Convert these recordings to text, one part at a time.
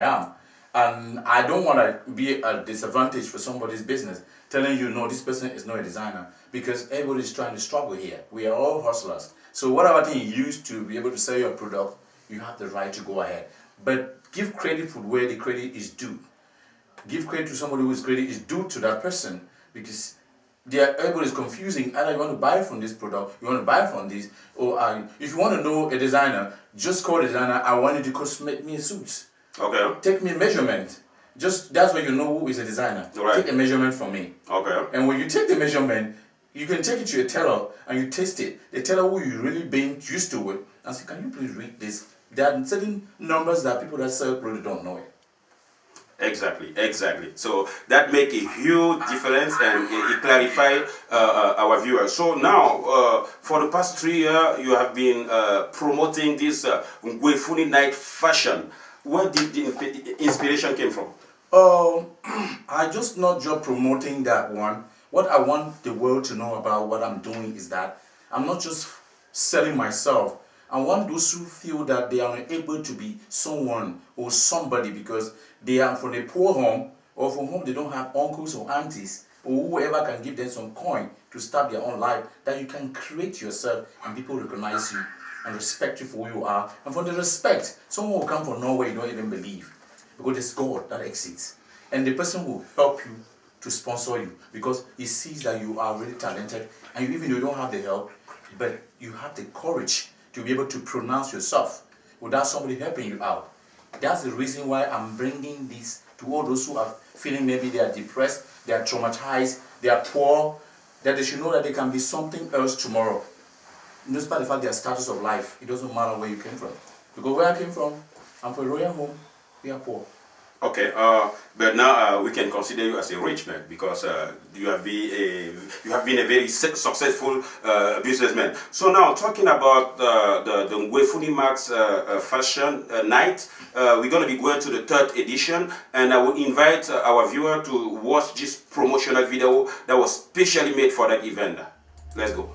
am. And I don't want to be a disadvantage for somebody's business, telling you, no, this person is not a designer, because everybody's trying to struggle here. We are all hustlers. So whatever thing you use to be able to sell your product, you have the right to go ahead. But give credit for where the credit is due. Give credit to somebody whose credit is due to that person, because everybody is confusing. Either you want to buy from this product, you want to buy from this, or if you want to know a designer, just call the designer. I want you to make me a suit. Okay. Take me a measurement. Just that's where you know who is a designer. Right. Take a measurement from me. Okay. And when you take the measurement, you can take it to your tailor and you taste it. The tailor who you really been used to it, and say, can you please read this? There are certain numbers that people that sell clothes don't know it. Exactly. So that make a huge difference, and it clarify our viewers. So now, for the past 3 years, you have been promoting this Ngwefuny night fashion. Where did the inspiration came from? I just not just promoting that one. What I want the world to know about what I'm doing is that I'm not just selling myself. I want those who feel that they are unable to be someone or somebody because they are from a poor home, or from whom they don't have uncles or aunties or whoever can give them some coin to start their own life, that you can create yourself and people recognize you and respect you for who you are. And from the respect, someone will come from nowhere you don't even believe, because it's God that exits. And the person will help you to sponsor you because he sees that you are really talented, and even though you don't have the help, but you have the courage to be able to pronounce yourself without somebody helping you out. That's the reason why I'm bringing this to all those who are feeling maybe they are depressed, they are traumatized, they are poor, that they should know that they can be something else tomorrow. Despite the fact their status of life, it doesn't matter where you came from. Because where I came from, I'm from a royal home, we are poor. Okay, but now we can consider you as a rich man because you have been a very successful businessman. So now talking about the Ngwefuny Max Fashion Night, we're going to be going to the 3rd edition, and I will invite our viewer to watch this promotional video that was specially made for that event. Let's go.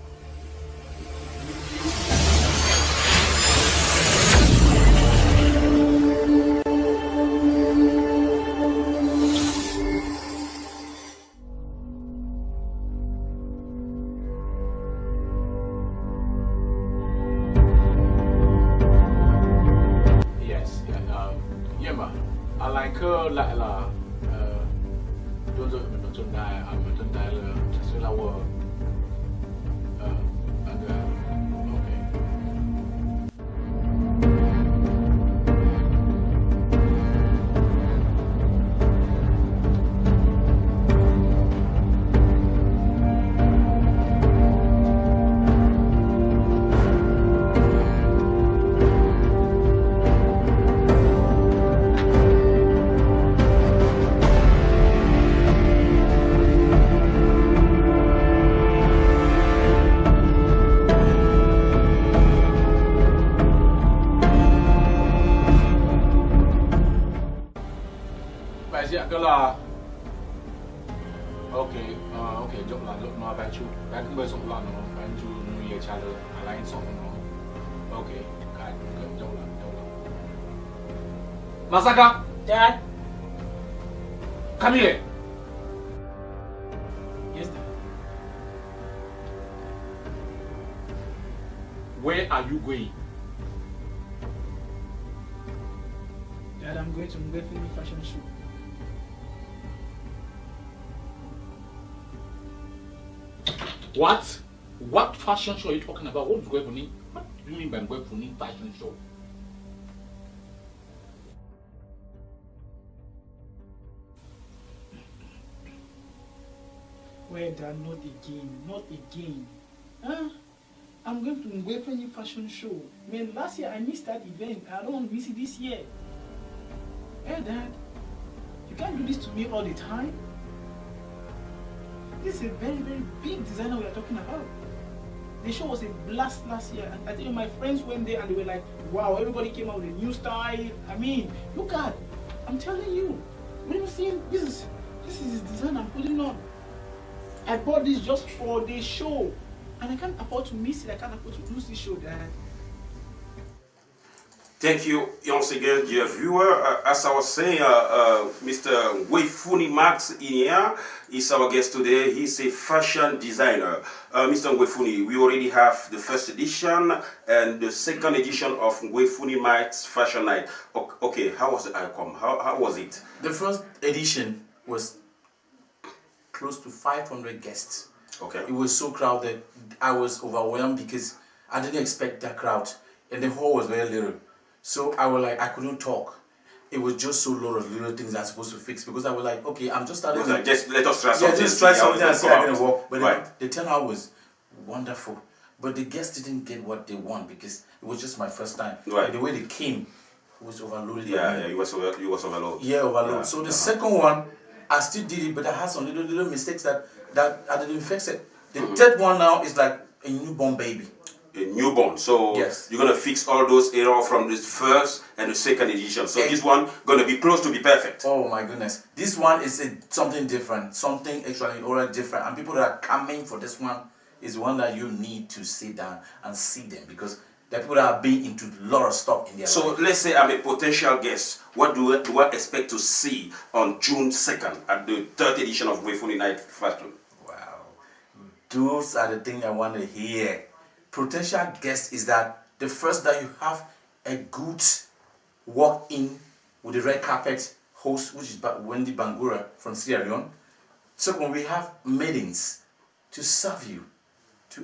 Okay, jom lah, no baju. Baju besok lah, no baju New Year cara, lain sok no. Okay, kan, jom lah. Masaka, Dad. come here. Yes, Dad. Where are you going? Dad, I'm going to Ngwefuny fashion show. What? What fashion show are you talking about? What is Ngwefuny? What do you mean by Ngwefuny fashion show? Well, Dad, not again. Huh? I'm going to Ngwefuny fashion show. Man, last year I missed that event. I don't want to miss it this year. Hey, Dad, you can't do this to me all the time. This is a very, very big designer we are talking about. The show was a blast last year. And I tell you, my friends went there and they were like, wow, everybody came out with a new style. I mean, look at, I'm telling you, when you see this is his design I'm putting on. I bought this just for the show. And I can't afford to miss it. I can't afford to lose this show, Dad. Thank you once again, dear viewer. As I was saying, Mr. Ngwefuny Max in here is our guest today. He's a fashion designer. Mr. Ngwefuny, we already have the first edition and the second edition of Ngwefuny Max Fashion Night. Okay, how was the outcome? How was it? The first edition was close to 500 guests. Okay. It was so crowded. I was overwhelmed because I didn't expect that crowd, and the hall was very little. So I was like, I couldn't talk. It was just so lot of little things I'm supposed to fix because I was like, okay, I'm just starting. Like, just let us try something. Yeah, just try something and see how it's gonna work. But right. the turnout was wonderful. But the guests didn't get what they want because it was just my first time. Right. And the way they came was overloaded. Yeah, you was overloaded. Yeah, overloaded. Yeah. So the second one, I still did it, but I had some little mistakes that I didn't fix it. The third one now is like a newborn baby. A newborn, so yes. You're gonna fix all those errors from the first and the second edition. So this one gonna be close to be perfect. Oh my goodness, this one is something different, something actually already different, and people that are coming for this one is one that you need to sit down and see them because the people that have been into a lot of stuff in their so life. Let's say I'm a potential guest. What do I expect to see on June 2nd at the third edition of Ngwefuny Night Fashion? Wow, those are the things I want to hear. Potential guest is that the first that you have a good walk in with the red carpet host, which is Wendy Bangura from Sierra Leone. Second, we have maidens to serve you, to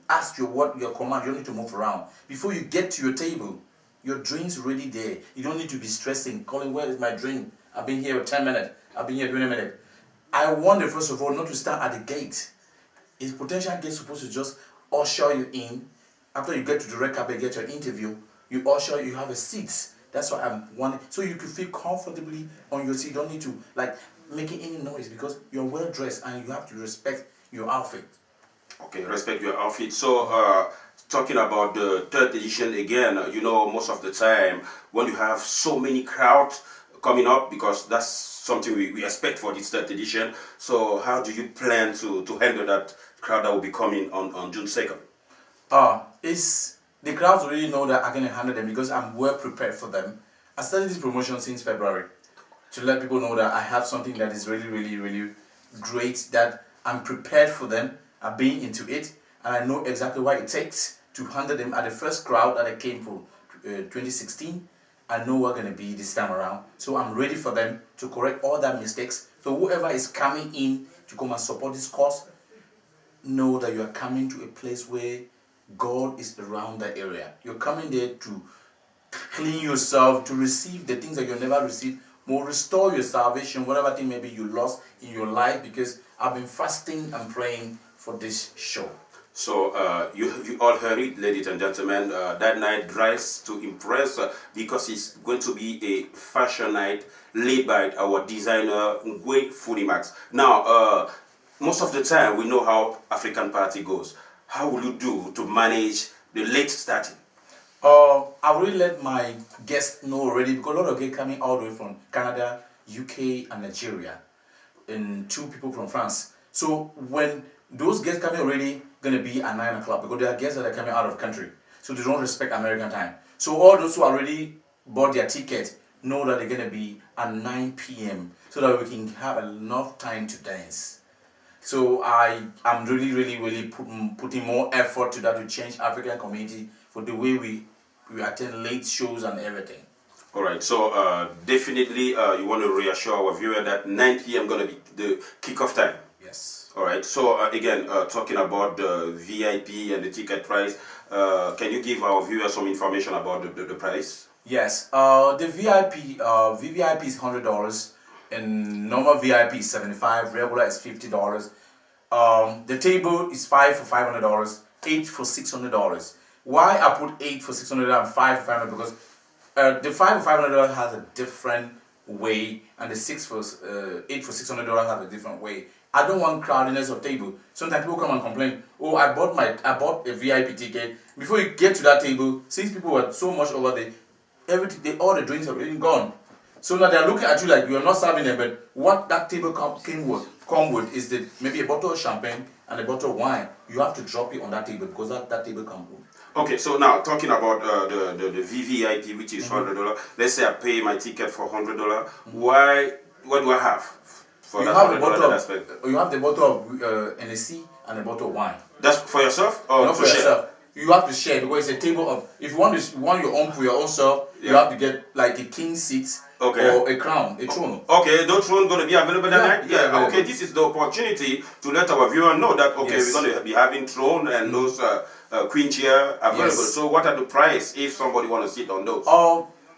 ask you what your command. You don't need to move around. Before you get to your table, your drink's already there. You don't need to be stressing, calling, where is my drink? I've been here for 10 minutes. I've been here 20 minutes. I want the first of all not to start at the gate. Is potential guest supposed to just usher you in? After you get to the red carpet, get your interview, you usher, you have a seat. That's what I'm wanting. So you can feel comfortably on your seat. You don't need to like making any noise because you're well dressed and you have to respect your outfit. Okay, respect your outfit. So talking about the third edition again, you know, most of the time when you have so many crowds coming up, because that's something we expect for this third edition. So how do you plan to handle that crowd that will be coming on June 2nd? It's the crowds already know that I can handle them because I'm well prepared for them. I started this promotion since February to let people know that I have something that is really great, that I'm prepared for them. I've been into it and I know exactly what it takes to handle them. At the first crowd that I came for 2016, I know we're going to be this time around. So I'm ready for them to correct all that mistakes. So whoever is coming in to come and support this cause, know that you are coming to a place where God is around that area. You're coming there to clean yourself, to receive the things that you never received, more restore your salvation, whatever thing maybe you lost in your life, because I've been fasting and praying for this show. So you all heard it, ladies and gentlemen. That night drives to impress because it's going to be a fashion night led by our designer Ngwefuny Max. Now, most of the time we know how African party goes. How will you do to manage the late starting? I really let my guests know already because a lot of guests coming all the way from Canada, UK, and Nigeria, and 2 people from France. So when those guests coming already gonna be at 9 o'clock because there are guests that are coming out of country, so they don't respect American time. So all those who already bought their ticket know that they're gonna be at 9 p.m. so that we can have enough time to dance. So I'm really putting more effort to that to change African community for the way we attend late shows and everything. All right, so definitely you want to reassure our viewer that 9 p.m. going to be the kickoff time. Yes. All right, so again, talking about the VIP and the ticket price, can you give our viewers some information about the price? Yes, the VVIP is $100 and normal VIP is $75, regular is $50. The table is 5 for $500, 8 for $600. Why I put 8 for $600 and 5 for $500? Because the 5 for $500 has a different way, and the 8 for $600 has a different way. I don't want crowdedness of table. Sometimes people come and complain, oh, I bought a VIP ticket. Before you get to that table, since people were so much over there, all the drinks are already gone. So now they're looking at you like you're not serving them, but what that table come with is maybe a bottle of champagne and a bottle of wine. You have to drop it on that table because that table comes with. Okay, so now talking about the VVIP, which is $100. Let's say I pay my ticket for $100. Why? What do I have for You that have the $100 bottle aspect? of, you have the bottle of NSC and a bottle of wine. That's for yourself or Not to for share? yourself. You have to share because it's a table of. If you want your own for your own self, you Yeah. have to get like a king seat Okay. or a crown, a throne. Okay, those throne going to be available that Yeah, night? yeah, available. Okay, this is the opportunity to let our viewer know that, okay, Yes. we're going to be having throne and those queen chair available. Yes. So what are the price if somebody want to sit on those?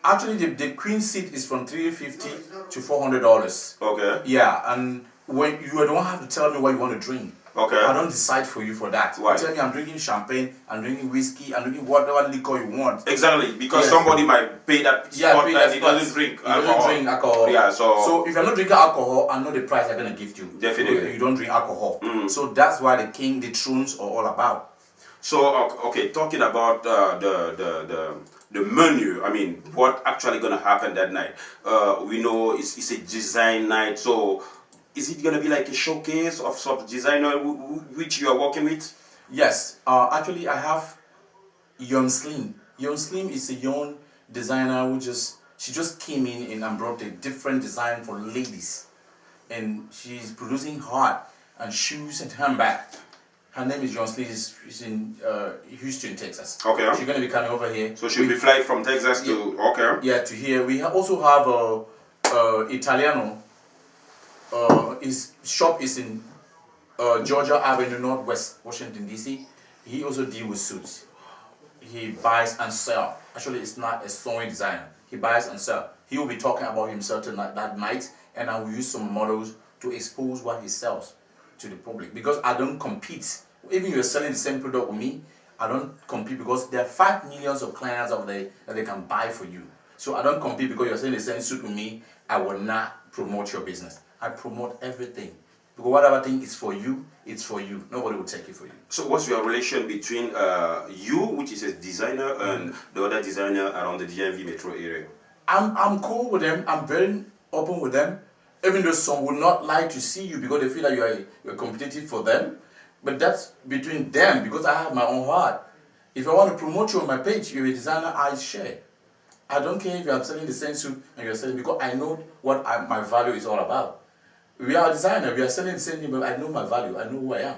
Actually, the queen seat is from $350 to $400. Okay. Yeah, and when you don't have to tell me what you want to drink. Okay. I don't decide for you for that. Why? You tell me I'm drinking champagne, I'm drinking whiskey, I'm drinking whatever liquor you want. Exactly, because Yes. somebody might pay that spot pay and that he spot. doesn't drink You don't drink alcohol. Yeah, so if you're not drinking alcohol, I know the price they're gonna give you. Definitely. You don't drink alcohol. So that's why the thrones are all about. So okay, talking about the menu. I mean, what actually gonna happen that night? We know it's a design night. So is it gonna be like a showcase of some designer which you are working with? Yes. Actually, I have Young Slim. Young Slim is a young designer who she just came in and brought a different design for ladies, and she's producing hard and shoes and handbag. Her name is John Slee. She's in Houston, Texas. Okay. She's going to be coming over here. So she'll be flying from Texas to, okay. Yeah, to here. We also have Italiano. His shop is in Georgia Avenue, Northwest Washington, D.C. He also deals with suits. He buys and sells. Actually, it's not a sewing designer. He buys and sells. He will be talking about himself that night, and I will use some models to expose what he sells to the public, because I don't compete. Even you're selling the same product with me, I don't compete because there are 5 million of clients out there that they can buy for you. So I don't compete because you're selling the same suit with me. I will not promote your business. I promote everything. Because whatever thing is for you, it's for you. Nobody will take it for you. So what's your relation between you, which is a designer, and the other designer around the DMV metro area? I'm cool with them. I'm very open with them. Even though some would not like to see you because they feel like you're competitive for them. But that's between them, because I have my own heart. If I want to promote you on my page, you're a designer, I share. I don't care if you're selling the same suit and you're selling, because I know what my value is all about. We are a designer, we are selling the same thing, but I know my value, I know who I am.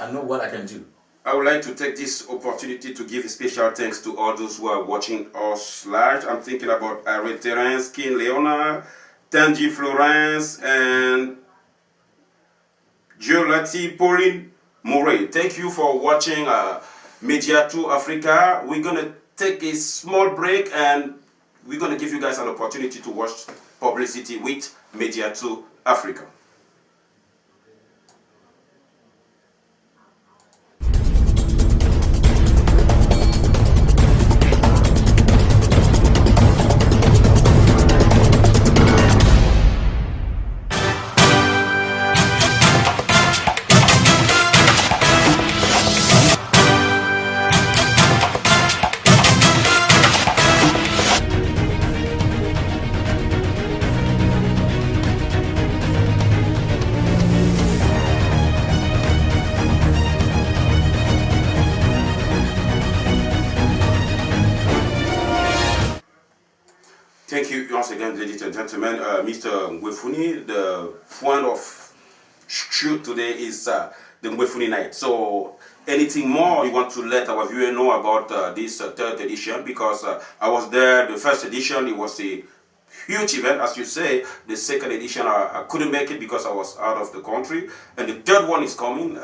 I know what I can do. I would like to take this opportunity to give a special thanks to all those who are watching us live. I'm thinking about Irene Terence, King Leona, Tanji Florence, and Giolati Pauline Murray. Thank you for watching Media 2 Africa. We're going to take a small break and we're going to give you guys an opportunity to watch publicity with Media 2 Africa. Thank you once again, ladies and gentlemen. Mr. Ngwefuny, the point of shoot today is the Ngwefuny night. So, anything more you want to let our viewer know about this third edition? Because I was there, the first edition, it was a huge event, as you say. The second edition, I couldn't make it because I was out of the country. And the third one is coming.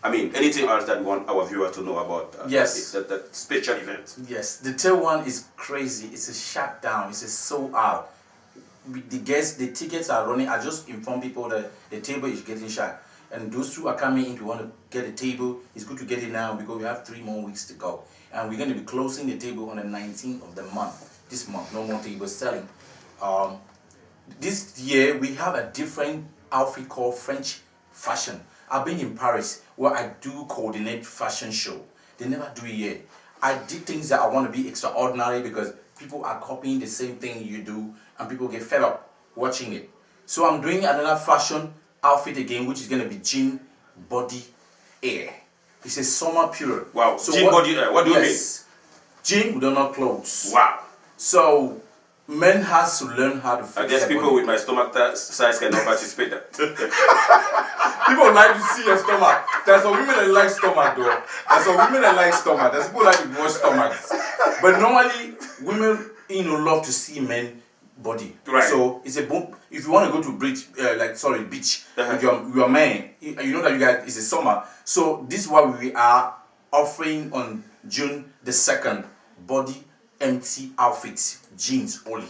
I mean, anything else that you want our viewer to know about Yes. that special event? Yes, the third one is crazy. It's a shutdown. It's a sold out. The tickets are running. I just inform people that the table is getting shut. And those who are coming in, if you want to get a table, it's good to get it now because we have 3 more weeks to go. And we're going to be closing the table on the 19th of the month. This month, no more tables selling. This year, we have a different outfit called French fashion. I've been in Paris where I do coordinate fashion show. They never do it here. I did things that I want to be extraordinary because people are copying the same thing you do and people get fed up watching it. So I'm doing another fashion outfit again, which is going to be jean, body, air. It's a summer period. Wow. So Gym body, what do you mean? Gym, we don't have clothes. Wow. So men has to learn how to fix I guess their people body. with my stomach size cannot participate. People like to see your stomach. There's some women that like stomach though. There's some women that like stomach. There's people like to watch stomachs. But normally, women, love to see men body. Right. So it's a boom. If you want to go to beach, beach with your man, you know that you guys, it's a summer. So this is what we are offering on June the 2nd. Body empty outfits, jeans only.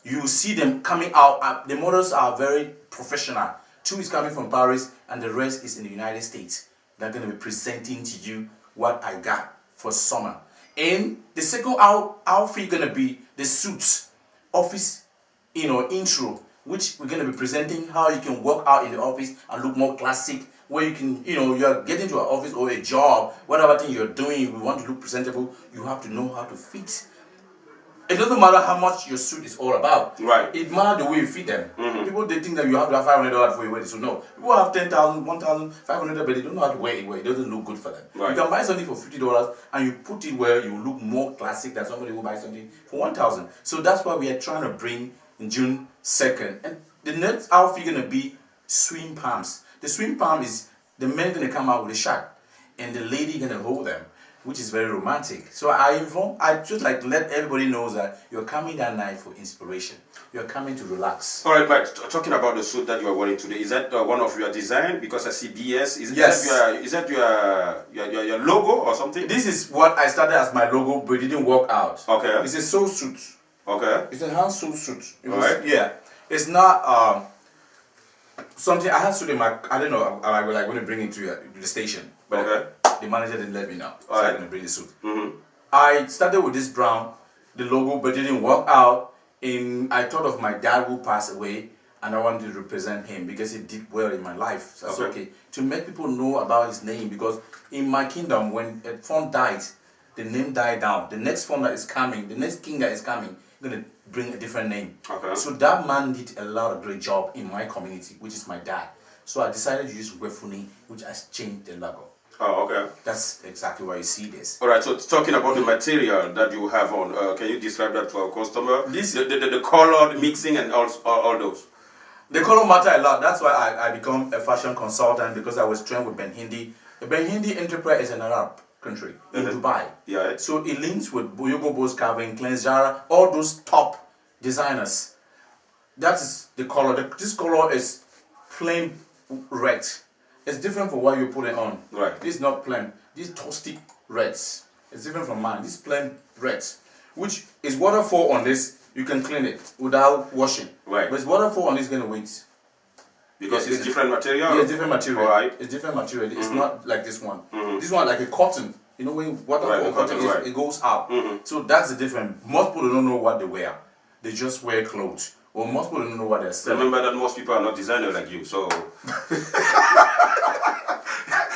You see them coming out. The models are very professional. 2 is coming from Paris, and the rest is in the United States. They're going to be presenting to you what I got for summer. And the second outfit going to be the suits, office, intro, which we're going to be presenting how you can work out in the office and look more classic. Where you can, you're getting to an office or a job, whatever thing you're doing, if you want to look presentable, you have to know how to fit. It doesn't matter how much your suit is all about. Right. It matters the way you fit them. Mm-hmm. People, they think that you have to have $500 before you wear it. So no. People have $10,000, $1,500, but they don't know how to wear it. It doesn't look good for them. Right. You can buy something for $50 and you put it where you look more classic than somebody who buys something for $1,000. So that's why we are trying to bring in June 2nd. And the next outfit is going to be swim palms. The swim palm is the men going to come out with a shark and the lady going to hold them, which is very romantic. So I just like to let everybody know that you're coming that night for inspiration. You're coming to relax. All right, but talking about the suit that you are wearing today, is that one of your design? Because I see BS. Yes. Is that your logo or something? This is what I started as my logo, but it didn't work out. Okay. It's a sew suit. Okay. It's a hand sew suit. Right. Yeah. It's not something I have to do. I don't know. I will want to bring it to the station, but the manager didn't let me know. So I'm going to bring the suit. Mm-hmm. I started with this brown, the logo, but it didn't work out. I thought of my dad who passed away, and I wanted to represent him because he did well in my life. So that's okay. To make people know about his name, because in my kingdom, when a font dies, the name died down. The next font that is coming, the next king that is coming, going to bring a different name. Okay. So that man did a lot of great job in my community, which is my dad. So I decided to use Ngwefuny, which has changed the logo. Oh, okay. That's exactly why you see this. All right. So talking about the material that you have on, can you describe that to our customer? The color, the mixing, and all those. The color matter a lot. That's why I become a fashion consultant, because I was trained with Ben Hindi. The Ben Hindi enterprise is an Arab country in Dubai. Yeah. So it links with Boyogo Bo's Carving, Cleansjara, all those top designers. That is the color. This color is plain red. It's different from what you're putting on. Right. This is not plain. These toasty reds. It's different from mine. This plain reds, which is waterfall on this. You can clean it without washing. Right. But it's waterfall on this going to wait. Because it's different material? Yeah, it's different material. All right. It's different material. It's not like this one. Mm-hmm. This one like a cotton. You know when waterfall cotton is, it goes out. Mm-hmm. So that's the difference. Most people don't know what they wear. They just wear clothes. Or most people don't know what they're selling. Remember that most people are not designers like you, so...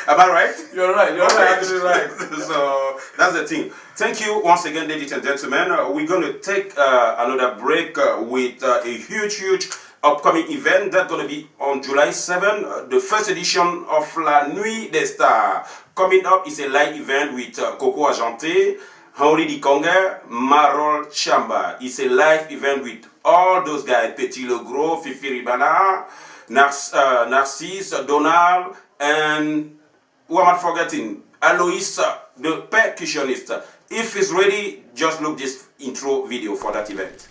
Am I right? You're right. You're Okay. right. So that's the thing. Thank you once again, ladies and gentlemen. We're going to take another break with a huge upcoming event that's going to be on July 7, the first edition of La Nuit des Stars. Coming up is a live event with Coco Argenté, Henri Dikonga, Marol Chamba. It's a live event with all those guys, Petit Le Gros, Fifi Ribana, Narcisse, Donald, and who am I forgetting? Alois, the percussionist. If it's ready, just look this intro video for that event.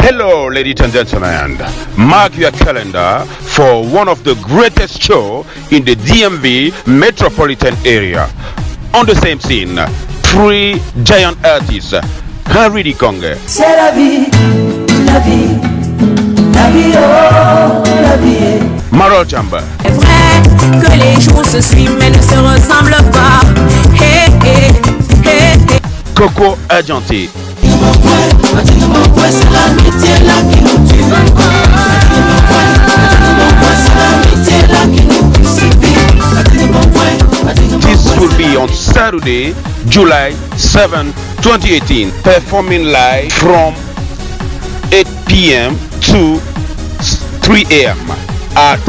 Hello, ladies and gentlemen. Mark your calendar for one of the greatest shows in the DMV metropolitan area. On the same scene, 3 giant artists, Henri Dikonga. C'est la vie, la vie, la vie, oh, la vie. Marol Chamba. C'est vrai que les jours se suivent mais ne se ressemblent pas. Hey, hey, hey, hey. Coco Argenté. C'est l'amitié là qui nous tue. C'est l'amitié là qui nous crucifie. This will be on Saturday, July 7, 2018, performing live from p.m. to 3 a.m. at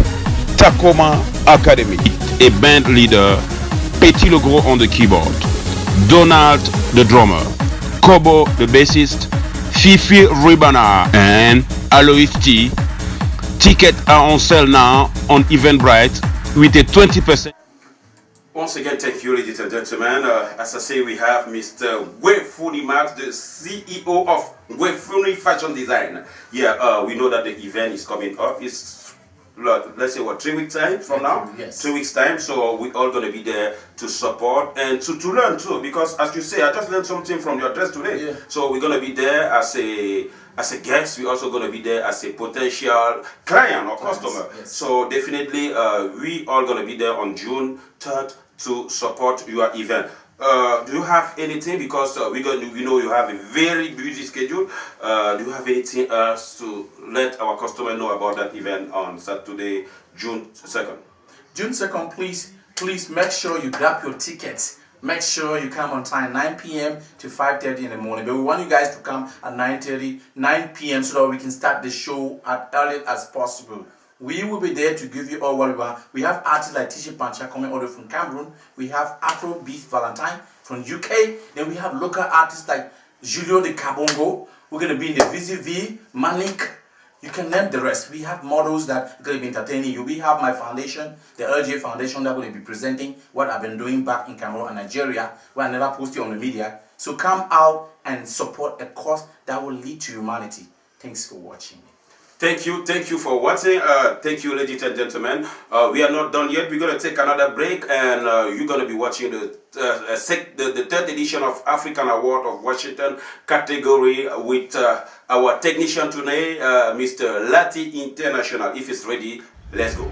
Tacoma Academy. A band leader, Petit Legros on the keyboard, Donald the drummer, Kobo the bassist, Fifi Ribana and Alois T. Tickets are on sale now on Eventbrite with a 20%. Once again, thank you, ladies and gentlemen. As I say, we have Mr. Ngwefuny Max, the CEO of Ngwefuny Fashion Design. Yeah, we know that the event is coming up. It's, let's say, what, 3 weeks time from now? Yes. 3 weeks time. So we're all going to be there to support and to learn too. Because as you say, I just learned something from your address today. Yeah. So we're going to be there as a guest. We're also going to be there as a potential client or customer. Yes. So definitely, we all going to be there on June 3rd to support your event. Do you have anything, because we know you have a very busy schedule, do you have anything else to let our customer know about that event on Saturday, June 2nd? June 2nd, please make sure you grab your tickets. Make sure you come on time, 9 p.m. to 5:30 in the morning. But we want you guys to come at 9 p.m. so that we can start the show as early as possible. We will be there to give you all what we want. We have artists like Tisha Pancha coming all the way from Cameroon. We have Afrobeat Valentine from UK. Then we have local artists like Julio de Cabongo. We're going to be in the VZV, Malik. You can name the rest. We have models that are going to be entertaining you. We have my foundation, the LJ Foundation, that will be presenting what I've been doing back in Cameroon and Nigeria, where I never posted on the media. So come out and support a cause that will lead to humanity. Thanks for watching. Thank you for watching. Thank you, ladies and gentlemen. We are not done yet. We're going to take another break, and you're going to be watching the third edition of African Award of Washington category with our technician today, Mr. Lati International. If it's ready, let's go.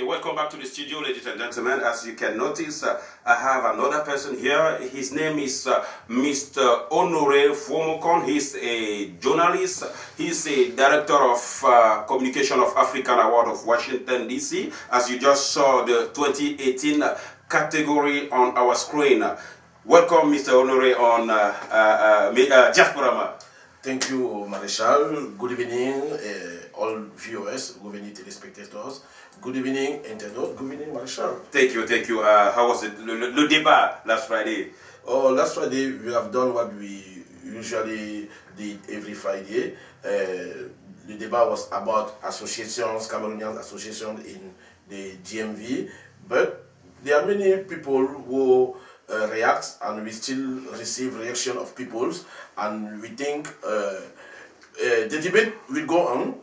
Welcome back to the studio, ladies and gentlemen. As you can notice, I have another person here. His name is Mr. Honore Fomokon. He's a journalist. He's a director of communication of African Award of Washington, D.C. As you just saw the 2018 category on our screen. Welcome, Mr. Honore, on Diasporama. Thank you, Marshal. Good evening, all viewers, good evening, telespectators. Good evening, internaute. Good evening, Marshal. Thank you. How was it, le débat last Friday? Oh, last Friday we have done what we usually did every Friday. The debate was about associations, Cameroonian associations in the GMV, but there are many people who react, and we still receive reaction of people, and we think the debate will go on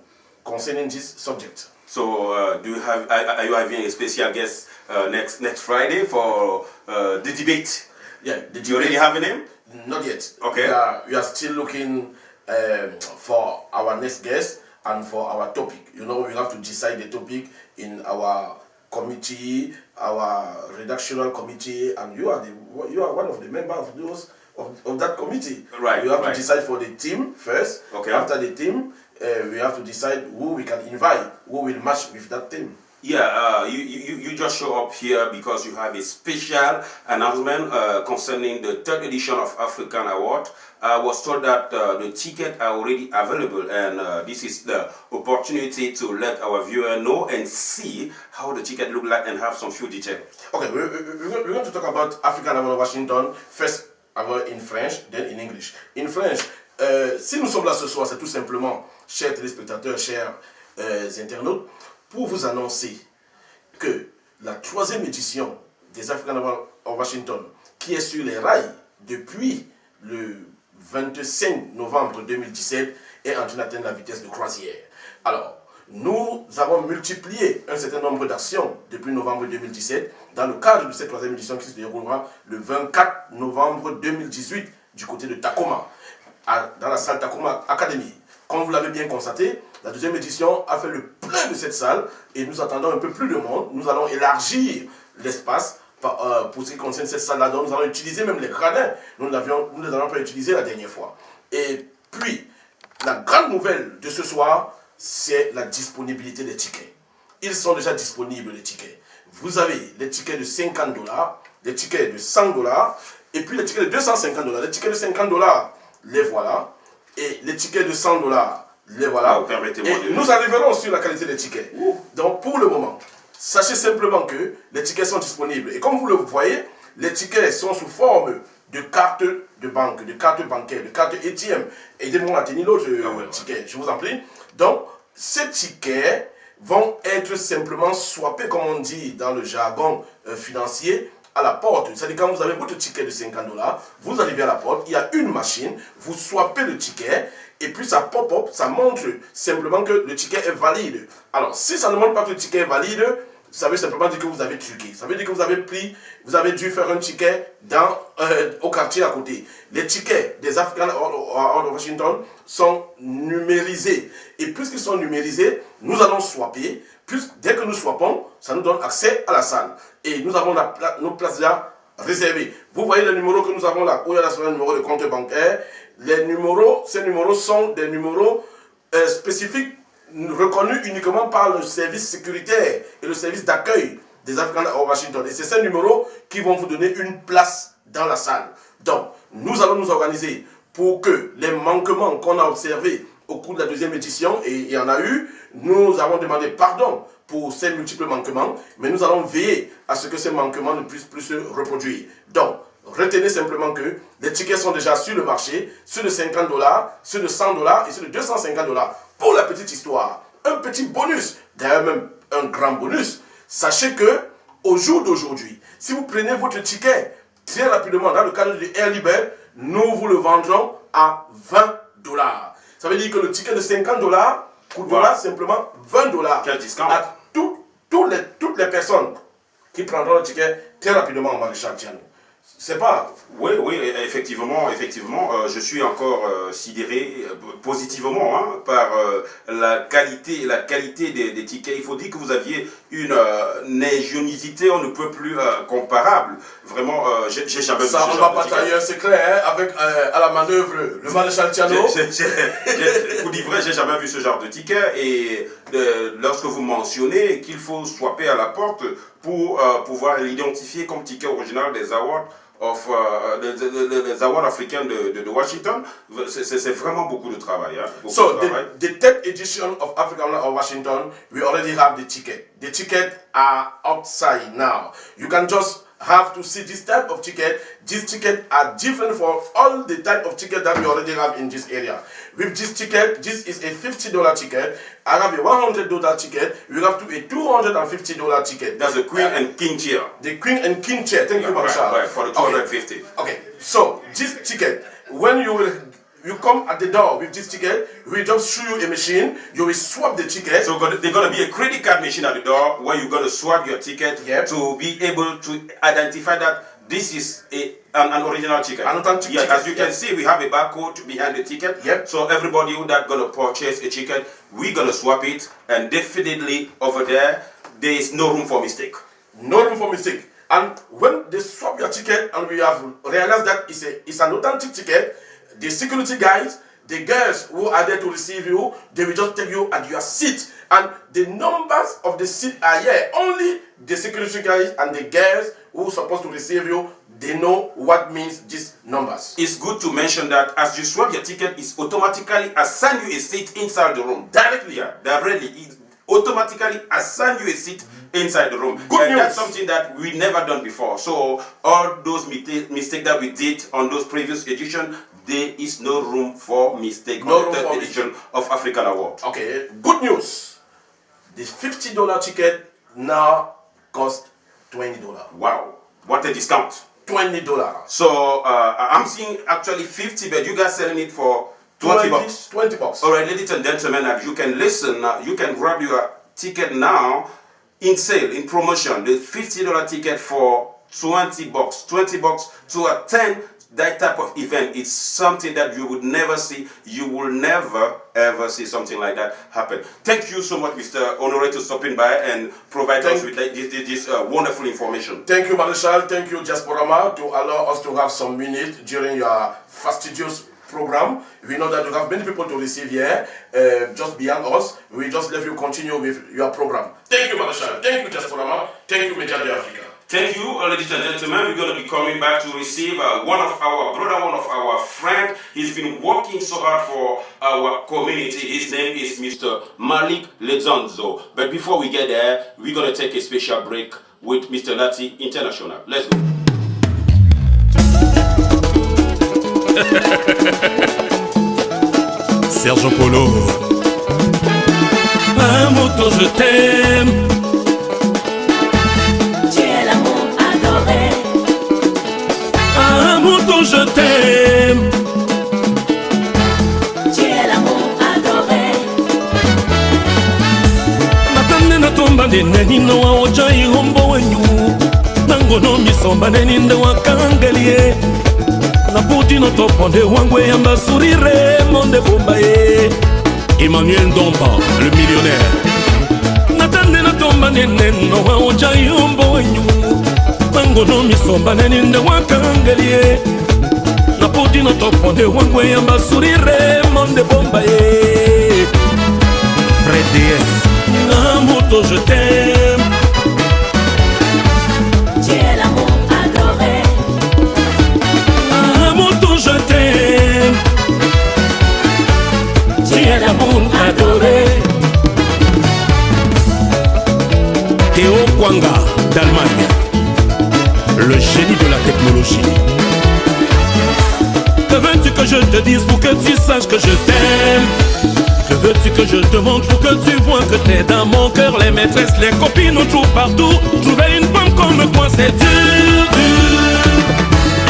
concerning this subject. So, are you having a special guest next Friday for the debate? Yeah. Do you already have a name? Not yet. Okay. We are still looking for our next guest and for our topic. You know, we have to decide the topic in our committee, our redactional committee, and you are one of the members of those of that committee. Right, We have right. to decide for the team first. Okay. After the team, we have to decide who we can invite, who will match with that team. Yeah, you just show up here because you have a special announcement concerning the 3rd edition of African Award. I was told that the tickets are already available, and this is the opportunity to let our viewer know and see how the ticket look like and have some few details. Okay, we're going to talk about African Award Washington, first in French, then in English. In French, si nous sommes là ce soir, c'est tout simplement, chers téléspectateurs, chers internautes, pour vous annoncer que la 3e édition des African Awards of Washington, qui est sur les rails depuis le 25 novembre 2017, est en train d'atteindre la vitesse de croisière. Alors, nous avons multiplié un certain nombre d'actions depuis novembre 2017 dans le cadre de cette 3e édition qui se déroulera le 24 novembre 2018 du côté de Tacoma, dans la salle Tacoma Academy. Comme vous l'avez bien constaté, la 2e édition a fait le plein de cette salle et nous attendons un peu plus de monde. Nous allons élargir l'espace pour ce qui concerne cette salle-là. Donc nous allons utiliser même les gradins. Nous ne les avons pas utilisés la dernière fois. Et puis, la grande nouvelle de ce soir, c'est la disponibilité des tickets. Ils sont déjà disponibles, les tickets. Vous avez les tickets de $50, les tickets de $100 et puis les tickets de $250. Les tickets de $50, les voilà. Et les tickets de $100, les voilà. Et nous arriverons sur la qualité des tickets. Donc pour le moment, sachez simplement que les tickets sont disponibles. Et comme vous le voyez, les tickets sont sous forme de cartes de banque, de cartes bancaires, de cartes ATM. Aidez-moi à tenir l'autre ticket, je vous en prie. Donc, ces tickets vont être simplement swappés, comme on dit dans le jargon financier, à la porte. C'est-à-dire quand vous avez votre ticket de $50, vous arrivez à la porte, il y a une machine, vous swappez le ticket, et puis ça pop-up, ça montre simplement que le ticket est valide. Alors, si ça ne montre pas que le ticket est valide, ça veut simplement dire que vous avez truqué. Ça veut dire que vous avez dû faire un ticket au quartier à côté. Les tickets des African Award of Washington sont numérisés. Et puisqu'ils sont numérisés, nous allons swapper. Dès que nous swappons, ça nous donne accès à la salle. Et nous avons nos places déjà réservées. Vous voyez les numéros que nous avons là, où il y a le numéro de compte bancaire. Ces numéros sont des numéros spécifiques reconnus uniquement par le service sécuritaire et le service d'accueil des African Award of Washington. Et c'est ces numéros qui vont vous donner une place dans la salle. Donc, nous allons nous organiser pour que les manquements qu'on a observés au cours de la 2e édition, et il y en a eu, nous avons demandé pardon pour ces multiples manquements, mais nous allons veiller à ce que ces manquements ne puissent plus se reproduire. Donc, retenez simplement que les tickets sont déjà sur le marché, ceux de $50, ceux de $100 et ceux de $250. Pour la petite histoire, un petit bonus, d'ailleurs même un grand bonus, sachez que au jour d'aujourd'hui, si vous prenez votre ticket très rapidement dans le cadre du Early Bird, nous vous le vendrons à $20. Ça veut dire que le ticket de $50 coûtera simplement $20. Quel discount? À toutes les personnes qui prendront le ticket très rapidement en Maréchal Tchano. C'est pas... Oui, effectivement, je suis encore sidéré positivement par la qualité des tickets. Il faut dire que vous aviez une ingéniosité, on ne peut plus comparable. Vraiment, j'ai jamais vu ce genre de ticket. Ça, on va batailler un secret avec à la manœuvre le maréchal Tchano. Pour dire vrai, j'ai jamais vu ce genre de ticket. Et lorsque vous mentionnez qu'il faut swapper à la porte pour pouvoir l'identifier comme ticket original des awards des awards africains de Washington, c'est vraiment beaucoup de travail. Hein, so, the 3rd edition of African Award of Washington, we already have the ticket. The tickets are outside now. You can just have to see this type of ticket. These tickets are different for all the type of ticket that we already have in this area. With this ticket, this is a $50 ticket. I have a $100 ticket. We have a $250 ticket. That's the Queen and King chair. The Queen and King chair. Thank you, Marshall. Right, for the 250. Okay. So this ticket, when you come at the door with this ticket, we just show you a machine, you will swap the ticket. So there's going to be a credit card machine at the door where you're going to swap your ticket to be able to identify that this is an original ticket. An authentic ticket. As you can see, we have a barcode behind the ticket. Yep. So everybody who that's going to purchase a ticket, we're going to swap it, and definitely over there is no room for mistake. No room for mistake. And when they swap your ticket and we have realized that it's an authentic ticket, the security guys, the girls who are there to receive you, they will just take you at your seat. And the numbers of the seat are here. Only the security guys and the girls who are supposed to receive you, they know what means these numbers. It's good to mention that as you swap your ticket, it's automatically assign you a seat inside the room. Directly. Yeah, directly. It automatically assign you a seat inside the room. Good news. That's something that we never done before. So all those mistakes that we did on those previous editions, there is no room for mistake on the third edition of African Award. Okay, good news. The $50 ticket now costs $20. Wow, what a discount. $20. So I'm seeing actually 50, but you guys selling it for 20 bucks. 20 bucks. All right, ladies and gentlemen, as you can listen, you can grab your ticket now in sale, in promotion. The $50 ticket for 20 bucks. 20 bucks to attend that type of event. It's something that you would never see. You will never ever see something like that happen. Thank you so much, Mr. Honoré, to stopping by and provide us with this wonderful information. Thank you, Marshal. Thank you, Diasporama, to allow us to have some minutes during your fastidious program. We know that you have many people to receive here, just beyond us. We just let you continue with your program. Thank you, Marshal. Thank you, Diasporama. Thank you, Media de Africa. Thank you, ladies and gentlemen. We're going to be coming back to receive one of our brother, one of our friend. He's been working so hard for our community. His name is Mr. Malik Lezanzo. But before we get there, we're going to take a special break with Mr. Lati International. Let's go. Serge Polo. Un moto, je t'aime. Je t'aime. Tu es l'amour adoré. Matane na tomba de neni no wa oja ihombo wenyu. Nango no misomba neni nde wakangelie. Na puti no toponde wangwe yamba sourire monde bombaye. Emmanuel Domba, le millionnaire. Matane na tomba de neni no wa oja ihombo wenyu. Nango no misomba neni nde wakangelie. Napoti no topo de wangwe yamba sourire monde bombaye. Fred DS, Namoto je t'aime. Tu es l'amour adoré. Namoto je t'aime. Tu es l'amour adoré. Théo Kwanga d'Allemagne, le génie de la technologie. Que veux-tu que je te dise pour que tu saches que je t'aime? Que veux-tu que je te montre pour que tu vois que t'es dans mon cœur? Les maîtresses, les copines, on trouve partout. Trouver une femme comme moi, c'est dur, dur.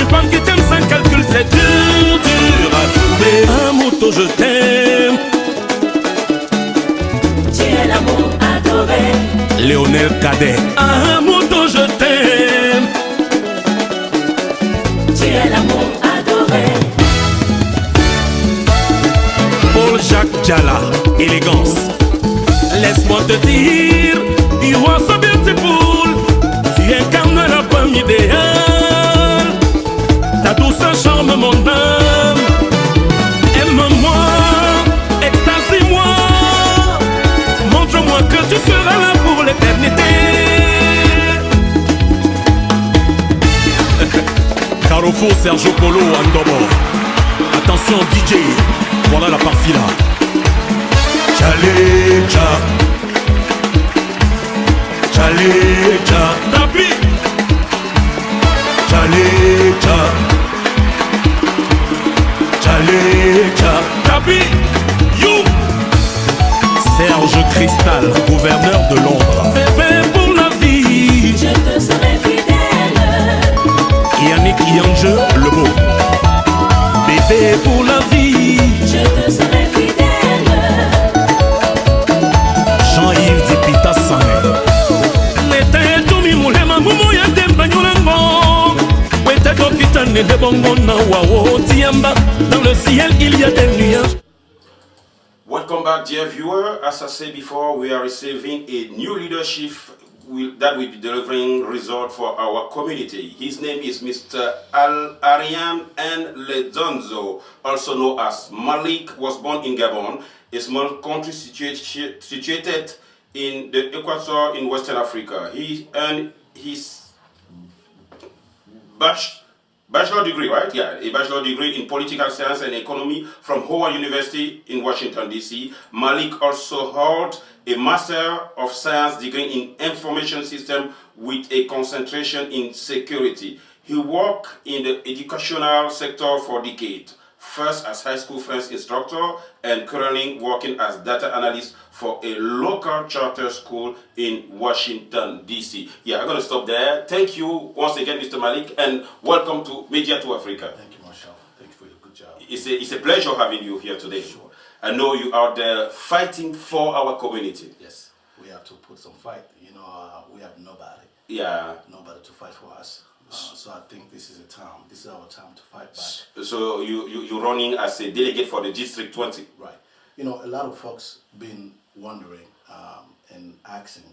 Une femme qui t'aime sans calcul, c'est dur, dur à trouver. Un moto, je t'aime. Tu es l'amour adoré. Léonel Cadet. Un moto, je t'aime. Tu es l'amour adoré. Paul-Jacques Diala, élégance. Laisse-moi te dire, you are so beautiful. Tu incarnes la femme idéale. Ta douceur charme mon âme. Aime-moi, extasie-moi. Montre-moi que tu seras là pour l'éternité. Carrefour Sergio Polo Andobo. Attention DJ, voilà la partie là. Chalecha, chalecha, tapi. Chalecha, chalecha, tapi. You. Serge Cristal, gouverneur de Londres. Bébé pour la vie, je te serai fidèle. Yannick Yange, le beau. Bébé pour la vie, je te serai fidèle. Jean-Yves Dipita Sané. Nete tumi mulema mumu ya temba nyulango. Wete dokita nede bongo na wao tiamba. Dans le ciel il y a des nuages. Welcome back, dear viewer. As I said before, we are receiving a new leadership that will be delivering result for our community. His name is Mr. Ariane N. Ledonzo, also known as Malik, was born in Gabon, a small country situated in the equator in Western Africa. He earned his bachelor degree, right? Yeah, a bachelor degree in political science and economy from Howard University in Washington, D.C. Malik also held a Master of Science degree in Information System with a concentration in security. He worked in the educational sector for decades, first as high school French instructor and currently working as data analyst for a local charter school in Washington, D.C. Yeah, I'm going to stop there. Thank you once again, Mr. Malik, and welcome to Media to Africa. Thank you, Marshall. Thank you for your good job. It's a pleasure having you here today. Sure. I know you are there fighting for our community. Yes, we have to put some fight. You know, we have nobody. Yeah. Nobody to fight for us. So I think this is a time. This is our time to fight back. So you're running as a delegate for the District 20. Right. You know, a lot of folks been wondering and asking,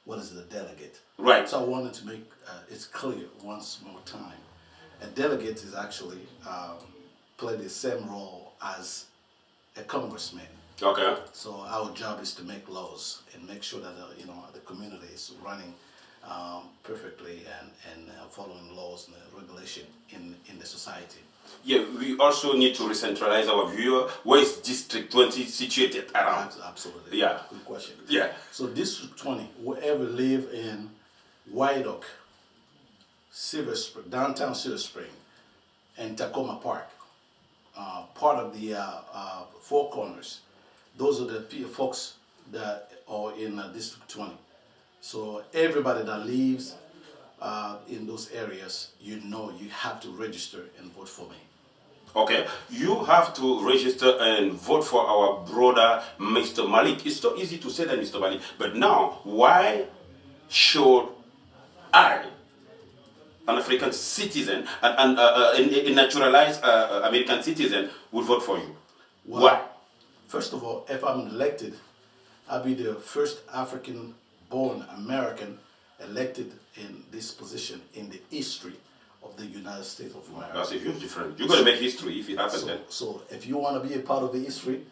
what is the delegate? Right. So I wanted to make it clear once more time. A delegate is actually play the same role as a congressman. Okay. So our job is to make laws and make sure that the community is running perfectly and following laws and regulation in the society. Yeah, we also need to recentralize our view. Where is District 20 situated around? Absolutely. Yeah. Good question. Yeah. So District 20, whoever live in White Oak, Silver Spring, downtown Silver Spring, and Tacoma Park, part of the Four Corners, those are the folks that are in District 20. So everybody that lives in those areas, you have to register and vote for me. Okay, you have to register and vote for our brother, Mr. Malik. It's so easy to say that, Mr. Malik, but now, why should I, an African citizen, and a naturalized American citizen, would vote for you? Well, why? First of all, if I'm elected, I'll be the first African-born American elected in this position in the history of the United States of America. That's a huge difference. You're going to make history if it happens then. So if you want to be a part of the history,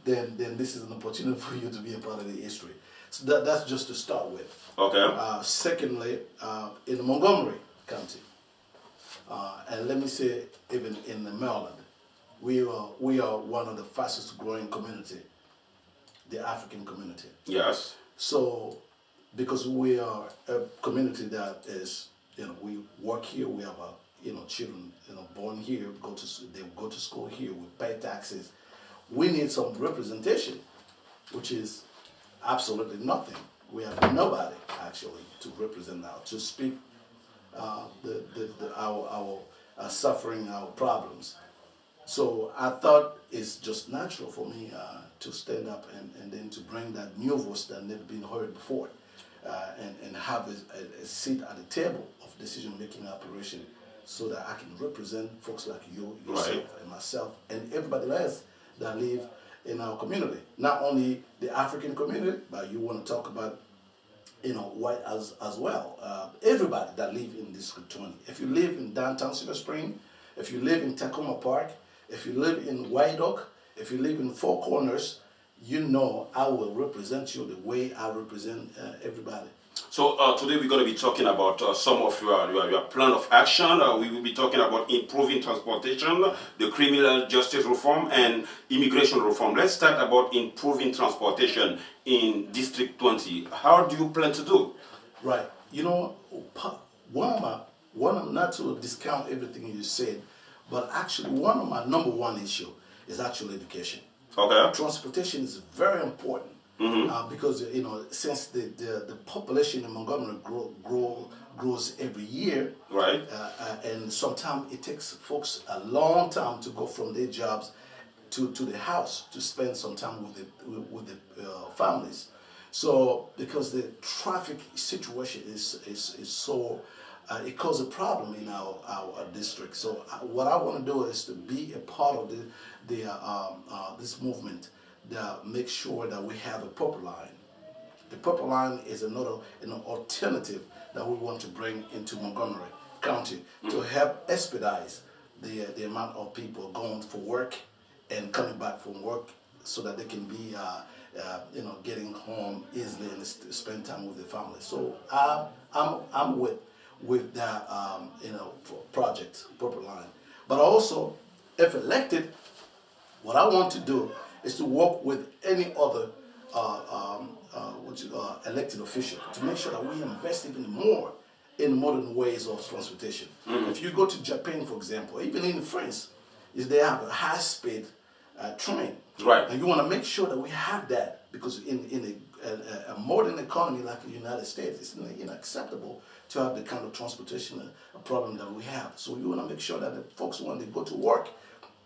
then this is an opportunity for you to be a part of the history. So that's just to start with. Okay. Secondly, in Montgomery County, and let me say even in Maryland, we are one of the fastest growing community, the African community. Yes. So, because we are a community that is, we work here, we have children, born here, they go to school here, we pay taxes. We need some representation, which is absolutely nothing. We have nobody actually to represent now, to speak our suffering, our problems. So I thought it's just natural for me to stand up and then to bring that new voice that never been heard before, and have a seat at the table of decision-making operation, so that I can represent folks like you, yourself, right, and myself, and everybody else that live in our community. Not only the African community, but you want to talk about white as well. Everybody that live in District 20. If you live in downtown Silver Spring, if you live in Tacoma Park, if you live in White Oak, if you live in Four Corners, I will represent you the way I represent everybody. So today we're going to be talking about some of your plan of action. We will be talking about improving transportation, the criminal justice reform, and immigration reform. Let's start about improving transportation in District 20. How do you plan to do? Right. One of not to discount everything you said, but actually one of my number one issue is actually education. Okay. Transportation is very important. Mm-hmm. Because since the population in Montgomery grows every year, right, and sometimes it takes folks a long time to go from their jobs to the house to spend some time with the families. So because the traffic situation is so it causes a problem in our district. So what I want to do is to be a part of this movement that makes sure that we have a proper line, The Purple Line is another an alternative that we want to bring into Montgomery County to help expedite the amount of people going for work and coming back from work, so that they can be getting home easily and spend time with their family. So I'm with that project Purple Line. But also, if elected, what I want to do is to work with any other elected official to make sure that we invest even more in modern ways of transportation. If you go to Japan, for example, even in France, they have a high-speed train. Right. And you want to make sure that we have that, because in a modern economy like the United States, it's unacceptable to have the kind of transportation problem that we have. So you want to make sure that the folks, when they go to work,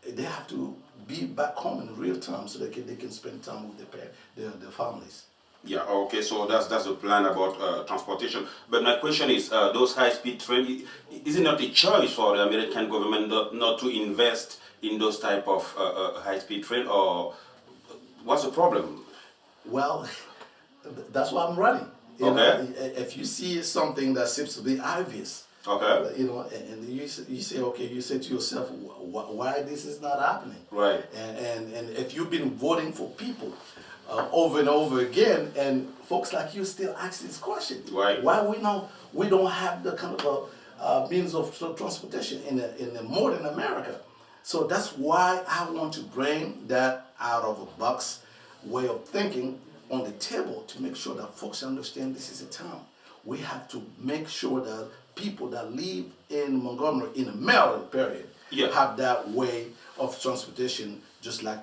they have to be back home in real time, so they can spend time with their families. Yeah, okay, so that's the plan about transportation. But my question is, those high-speed trains, is it not a choice for the American government not to invest in those type of high-speed train, or what's the problem? Well, that's why I'm running. You know, if you see something that seems to be obvious, and you say, okay, you say to yourself, why this is not happening? Right. And if you've been voting for people over and over again, and folks like you still ask this question, right? Why we don't have the kind of means of transportation in the modern America? So that's why I want to bring that out of a box way of thinking on the table, to make sure that folks understand this is a town. We have to make sure that people that live in Montgomery, in the Maryland period, have that way of transportation, just like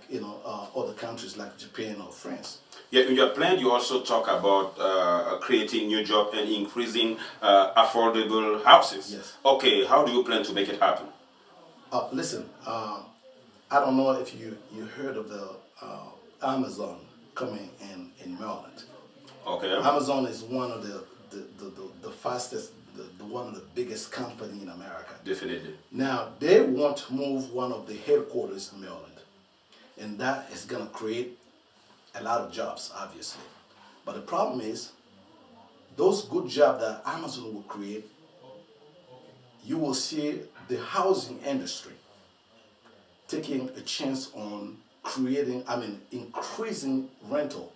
other countries like Japan or France. Yeah, in your plan, you also talk about creating new jobs and increasing affordable houses. Yes. Okay, how do you plan to make it happen? Listen, I don't know if you heard of the Amazon coming in Maryland. Okay. Amazon is one of the fastest, one of the biggest company in America. Definitely. Now, they want to move one of the headquarters to Maryland. And that is going to create a lot of jobs, obviously. But the problem is, those good jobs that Amazon will create, you will see the housing industry taking a chance on increasing rental.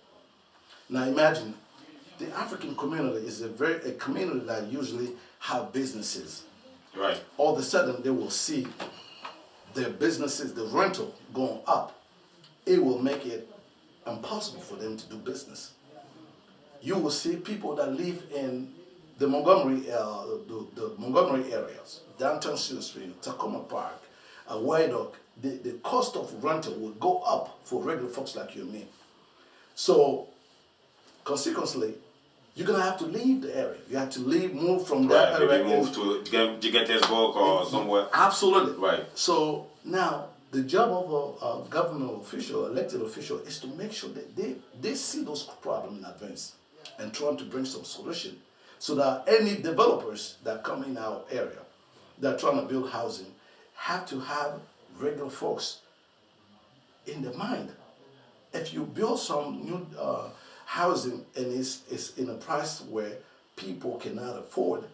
Now imagine, the African community is a community that usually have businesses. Right. All of a sudden, they will see their businesses, the rental going up. It will make it impossible for them to do business. You will see people that live in the Montgomery, the Montgomery areas, downtown Cedar Street, Tacoma Park, White Oak. The cost of rental will go up for regular folks like you and me. So, consequently, you're gonna have to leave the area. You have to move from that area. Maybe move to Gettysburg or somewhere. Absolutely. Right. So now the job of a government official, elected official, is to make sure that they see those problems in advance and trying to bring some solution, so that any developers that come in our area that are trying to build housing have to have regular folks in their mind. If you build some new housing and it's in a price where people cannot afford,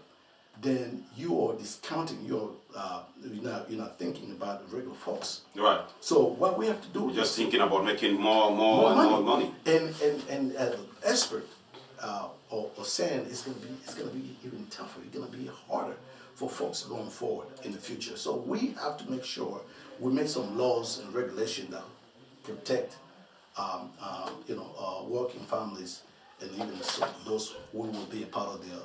then you are discounting you're not thinking about the regular folks. Right. So what we have to do is just thinking about making more money. And as an expert or saying it's gonna be even tougher. It's gonna be harder for folks going forward in the future. So we have to make sure we make some laws and regulation that protect working families, and even those who will be a part of the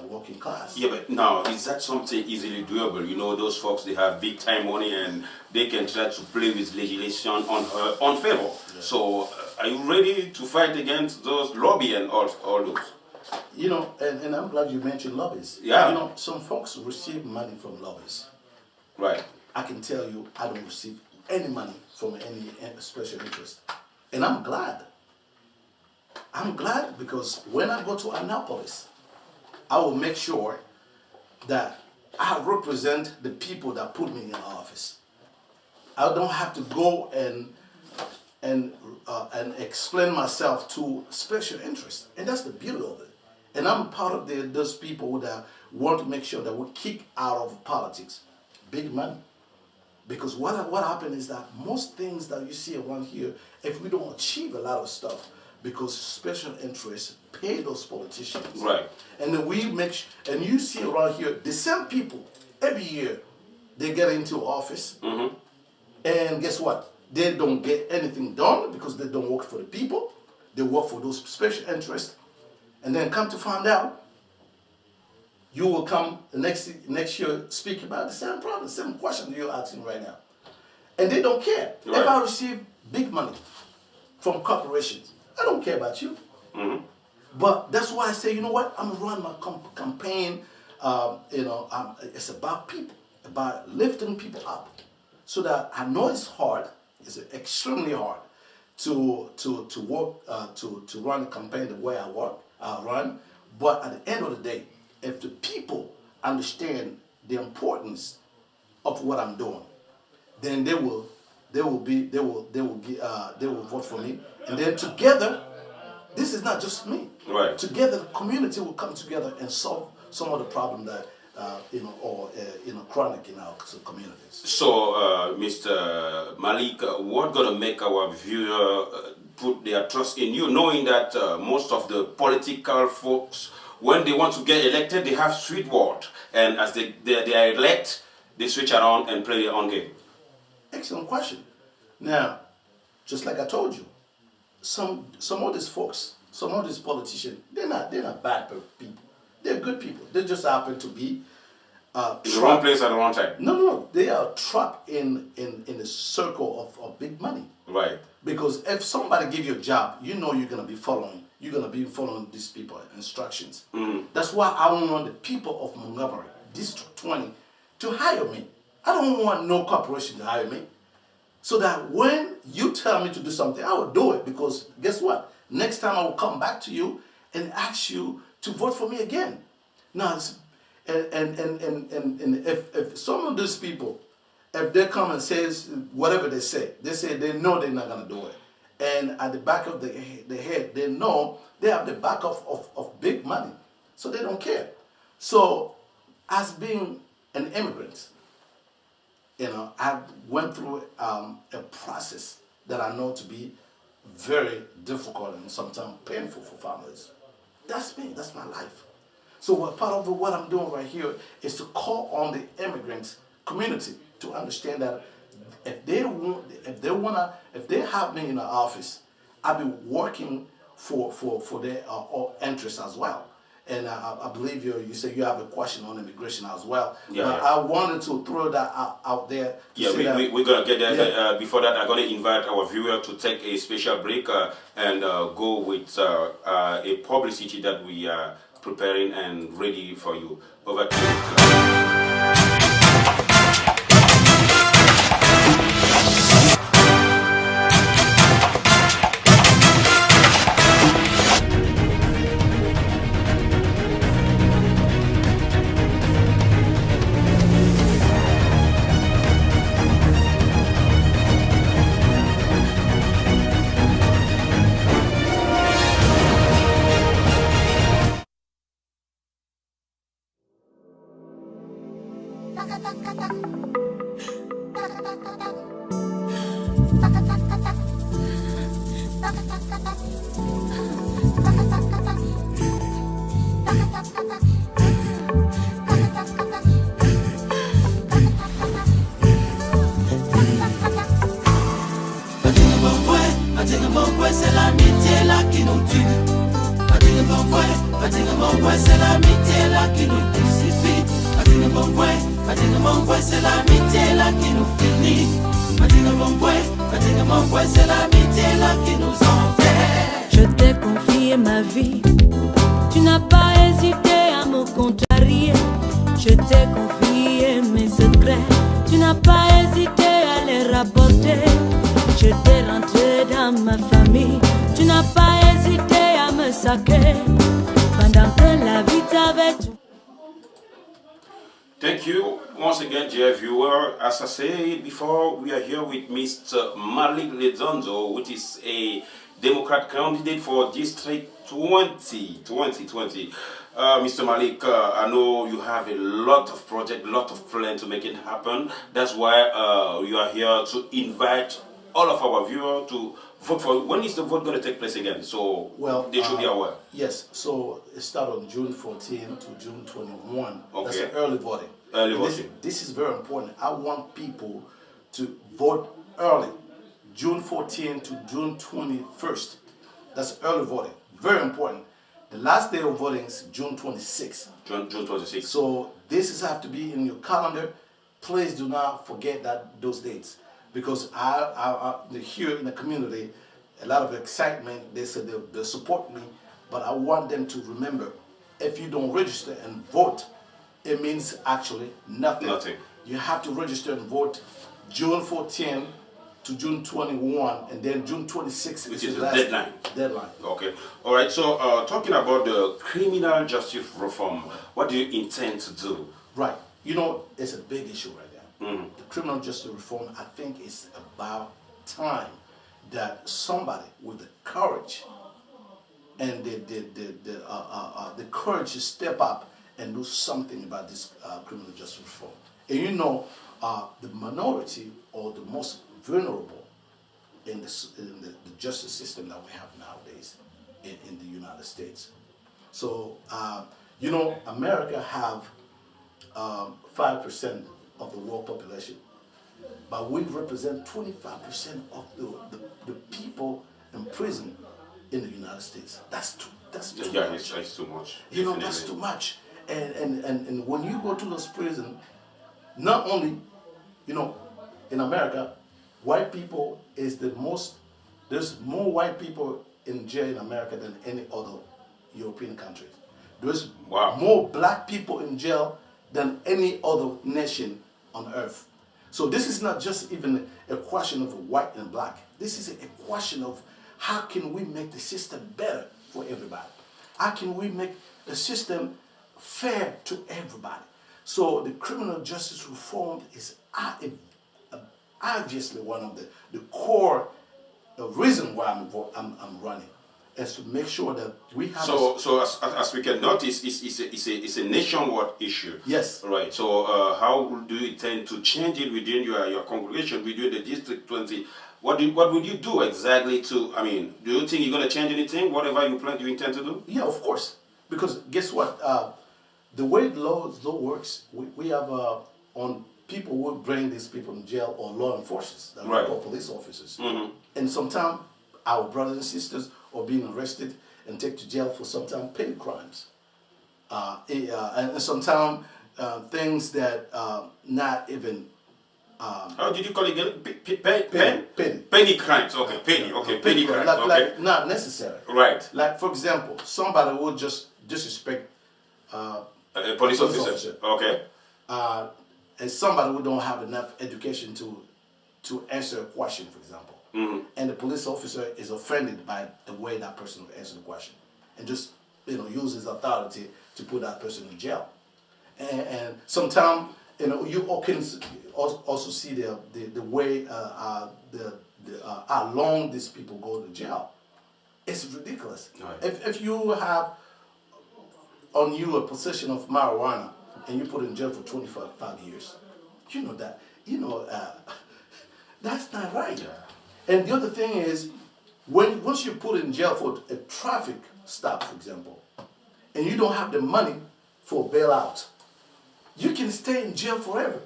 working class. Yeah, but now, is that something easily doable? You know, those folks, they have big time money and they can try to play with legislation on favor. Yeah. So, are you ready to fight against those lobby and all those? You know, and I'm glad you mentioned lobbies. Yeah. You know, some folks receive money from lobbies. Right. I can tell you, I don't receive any money from any special interest. And I'm glad. I'm glad because when I go to Annapolis, I will make sure that I represent the people that put me in office. I don't have to go and and explain myself to special interests, and that's the beauty of it. And I'm part of those people that want to make sure that we kick out of politics big money. Because what happened is that most things that you see around here, if we don't achieve a lot of stuff, because special interests pay those politicians. Right. And then and you see around here, the same people, every year, they get into office, and guess what? They don't get anything done because they don't work for the people. They work for those special interests. And then come to find out, you will come next year speak about the same problem, the same question you're asking right now. And they don't care. Right. If I receive big money from corporations, I don't care about you. But that's why I say, you know what? I'm running my campaign. It's about people, about lifting people up, so that I know it's hard. It's extremely hard to work to run a campaign the way I run. But at the end of the day, if the people understand the importance of what I'm doing, then they will vote for me, and then together, this is not just me. Right. Together, the community will come together and solve some of the problem that chronic in our communities. So, Mr. Malik, what gonna make our viewer put their trust in you, knowing that most of the political folks, when they want to get elected, they have sweet word, and as they are elect, they switch around and play their own game? Excellent question. Now, just like I told you, some of these folks, some of these politicians, they're not bad people. They're good people. They just happen to be in the wrong place at the wrong time. No. They are trapped in a circle of big money. Right. Because if somebody give you a job, you know you're gonna be following. You're gonna be following these people instructions. That's why I want the people of Montgomery, District 20, to hire me. I don't want no corporation to hire me. So that when you tell me to do something, I will do it, because guess what? Next time I will come back to you and ask you to vote for me again. Now, and if some of these people, if they come and says whatever they say they know they're not gonna do it, and at the back of the head they know they have the back of big money, so they don't care. So, as being an immigrant, I went through a process that I know to be very difficult and sometimes painful for families. That's me. That's my life. So part of what I'm doing right here is to call on the immigrant community to understand that if they have me in the office, I'll be working for their interests as well. And I believe you say you have a question on immigration as well. Yeah, but I wanted to throw that out there. Yeah, we're going to get there. Yeah. Before that, I'm going to invite our viewer to take a special break and go with a publicity that we are preparing and ready for you. Over to you. C'est l'amitié là qui nous tue. C'est l'amitié là qui nous crucifie. C'est l'amitié là qui nous finit. C'est l'amitié là qui nous enterre. Je t'ai confié ma vie, tu n'as pas hésité à me contrarier. Je t'ai confié mes secrets, tu n'as pas hésité à les rapporter. Je t'ai rentré dans ma famille, tu n'as pas hésité à me sacrer. Pendant que la vie t'avait tout. Thank you once again, dear viewer. As I said before, we are here with Mr. Malik Ledzondo, which is a Democrat candidate for District 2020. Mr. Malik, I know you have a lot of projects, a lot of plans to make it happen. That's why you are here to invite all of our viewers to vote for. When is the vote going to take place again? So they should be aware. Yes, so it starts on June 14 to June 21. Okay. That's an early voting. Early voting. This is very important. I want people to vote early, June 14 to June 21st. That's early voting. Very important. The last day of voting is June 26th. June 26th. So this is have to be in your calendar. Please do not forget those dates, because I here in the community, a lot of excitement. They said they support me, but I want them to remember, if you don't register and vote, it means actually nothing. Nothing. You have to register and vote June 14 to June 21, and then June 26, which is the last deadline. Okay. All right. So talking about the criminal justice reform, what do you intend to do? Right. You know, it's a big issue right now. The criminal justice reform, I think it's about time that somebody with the courage and the courage to step up and do something about this criminal justice reform. And you know, the minority or the most vulnerable in the justice system that we have nowadays in the United States. So, you know, America have 5% of the world population, but we represent 25% of the people in prison in the United States. That's too much. It's too much. You know, that's too much. And when you go to those prisons, not only, you know, in America, white people is the most, there's more white people in jail in America than any other European countries. There's more black people in jail than any other nation on earth. So this is not just even a question of white and black. This is a question of how can we make the system better for everybody? How can we make the system fair to everybody? So the criminal justice reform is obviously one of the core reason why I'm running, is to make sure that we have. So as we can notice, it's a nationwide issue. Yes. Right. So how do you intend to change it within your congregation, within the District 20? What would you do exactly to? I mean, do you think you're going to change anything? Whatever you intend to do? Yeah, of course. Because guess what? The way the law works, we have on people who bring these people in jail, or law enforcers, that we call police officers. And sometimes our brothers and sisters are being arrested and taken to jail for sometimes petty crimes. And sometimes things that not even. How did you call it again? Penny crimes. Okay, penny. Okay, penny crimes. Like not necessary. Right. Like, for example, somebody would just disrespect a police officer. Okay. And somebody who don't have enough education to answer a question, for example. And the police officer is offended by the way that person answered the question, and just use his authority to put that person in jail. And sometimes you can also see the way how long these people go to jail. It's ridiculous. Right. If you have on you a possession of marijuana and you put in jail for 25 years, that's not right. Yeah. And the other thing is, once you put in jail for a traffic stop, for example, and you don't have the money for bailout, you can stay in jail forever.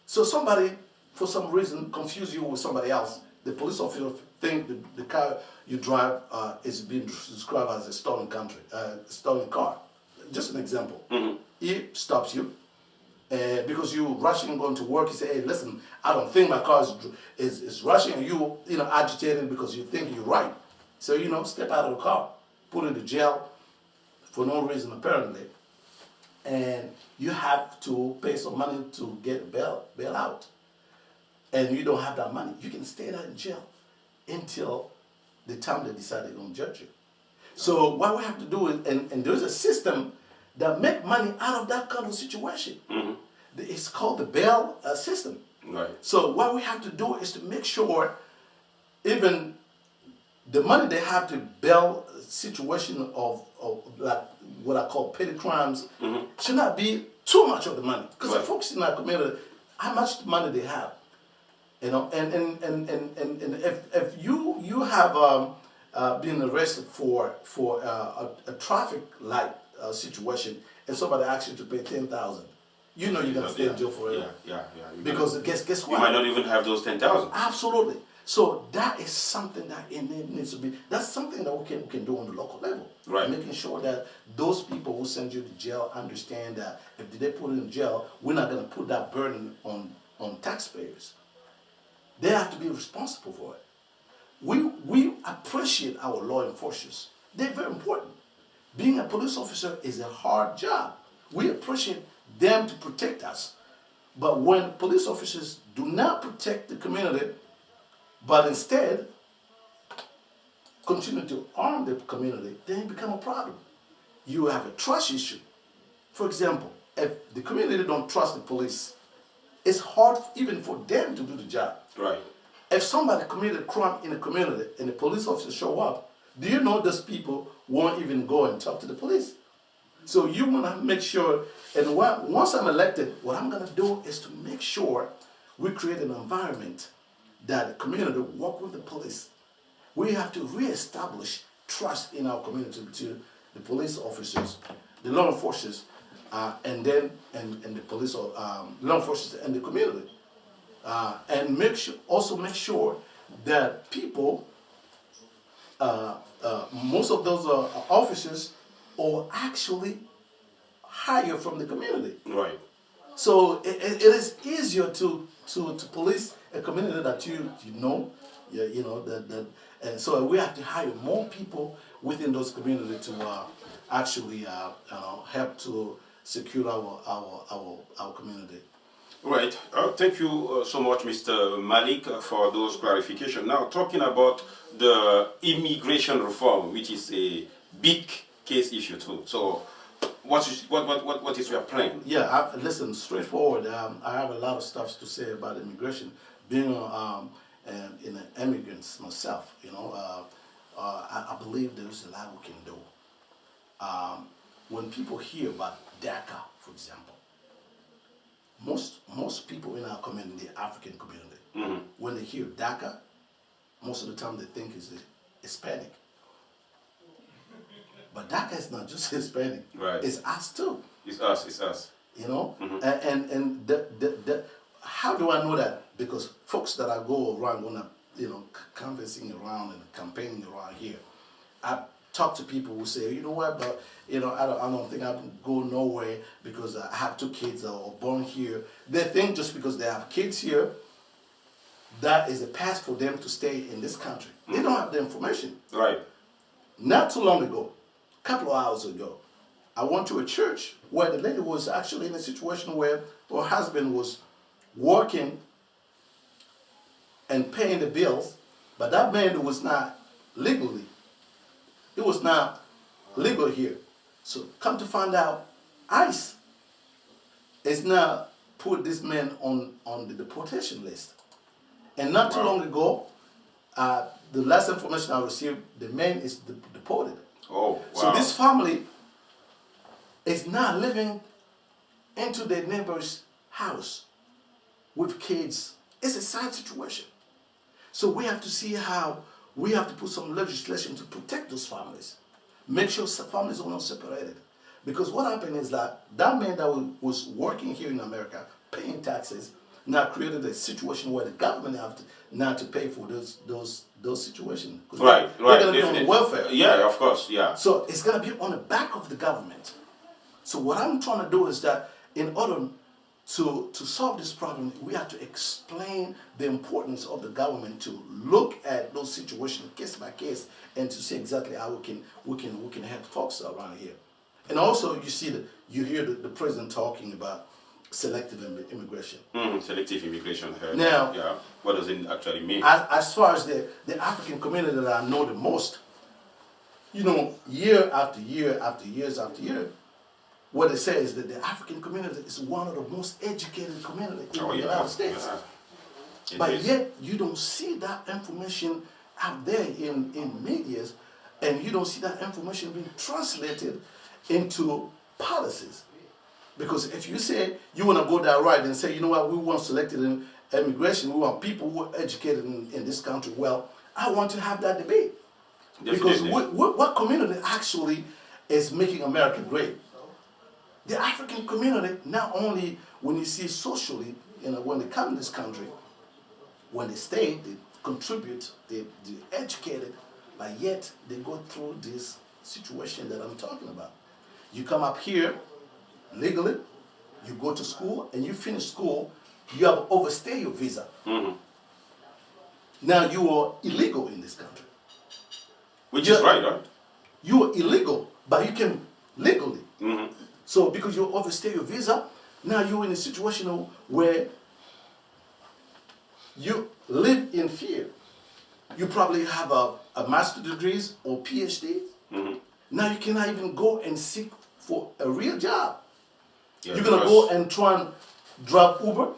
So somebody, for some reason, confuse you with somebody else. The police officer think the car you drive is being described as a stolen car. Just an example. He stops you. Because you rushing going to work, you say, "Hey, listen, I don't think my car is rushing," and you agitated because you think you're right. So step out of the car, put in the jail for no reason apparently, and you have to pay some money to get bail out, and you don't have that money. You can stay there in jail until the time they decide they're going to judge you. So what we have to do is, and there's a system that make money out of that kind of situation. It's called the bail system. Right. So what we have to do is to make sure even the money they have to bail situation of like what I call petty crimes should not be too much of the money, because the folks in our community, how much money they have, you know, and if you have been arrested for a traffic light situation, and somebody asks you to pay 10,000, you know you're gonna stay in jail forever. Yeah. Because guess what? You might not even have those 10,000. Absolutely. So that is something that it needs to be. That's something that we can do on the local level. Right. Making sure that those people who send you to jail understand that if they put it in jail, we're not going to put that burden on taxpayers. They have to be responsible for it. We appreciate our law enforcers. They're very important. Being a police officer is a hard job. We appreciate them to protect us. But when police officers do not protect the community, but instead continue to harm the community, then it becomes a problem. You have a trust issue. For example, if the community don't trust the police, it's hard even for them to do the job. Right. If somebody committed a crime in the community and the police officers show up, do you know those people won't even go and talk to the police? So you want to make sure, and once I'm elected, what I'm going to do is to make sure we create an environment that the community work with the police. We have to reestablish trust in our community to the police officers, the law enforcers, and the police, law enforcers and the community, and make sure that people, most of those officers, are actually hired from the community. Right. So it is easier to police a community that you know, and so we have to hire more people within those communities to actually help to secure our community. Right. Thank you so much, Mr. Malik, for those clarifications. Now, talking about the immigration reform, which is a big case issue too. So, what is your plan? Yeah, listen, straightforward. I have a lot of stuff to say about immigration. Being an immigrant myself, I believe there's a lot we can do. When people hear about DACA, for example, most people in our community, the African community, when they hear DACA, most of the time they think it's Hispanic. But DACA is not just Hispanic. Right. It's us too. It's us. You know, and how do I know that? Because folks that I go around when I'm, conversing around and campaigning around here, I talk to people who say, you know what, but I don't think I can go nowhere because I have 2 kids that are born here. They think just because they have kids here, that is a pass for them to stay in this country. They don't have the information. Right. Not too long ago, a couple of hours ago, I went to a church where the lady was actually in a situation where her husband was working and paying the bills, but that man was not legally. It was not legal here. So come to find out, ICE is now put this man on the deportation list. And not too long ago, the last information I received, the man is deported. Oh, wow. So this family is now living into their neighbor's house with kids. It's a sad situation. So we have to see how we have to put some legislation to protect those families. Make sure families are not separated. Because what happened is that man that was working here in America, paying taxes, now created a situation where the government have to now to pay for those situations. Right. They're going to be on welfare. Yeah, of course, yeah. So it's going to be on the back of the government. So what I'm trying to do is that in order to solve this problem, we have to explain the importance of the government to look at those situations case by case and to see exactly how we can help folks around here. And also you hear the president talking about selective immigration. Selective immigration. Now, yeah. What does it actually mean? As far as the African community that I know the most, year after year after years after year, what it says is that the African community is one of the most educated communities in the United States. Yeah. But yet, you don't see that information out there in medias, and you don't see that information being translated into policies. Because if you say you want to go that right and say, you know what, we want selected in immigration, we want people who are educated in this country, well, I want to have that debate. Because what community actually is making America great? The African community, not only when you see socially, when they come to this country, when they stay, they contribute, they're educated, but yet they go through this situation that I'm talking about. You come up here legally, you go to school, and you finish school, you have overstayed your visa. Now you are illegal in this country. Which is right? You are illegal, but you can legally. So because you overstay your visa, now you're in a situation where you live in fear. You probably have a master's degrees or PhD. Now you cannot even go and seek for a real job. Yeah, you're gonna go and try and drive Uber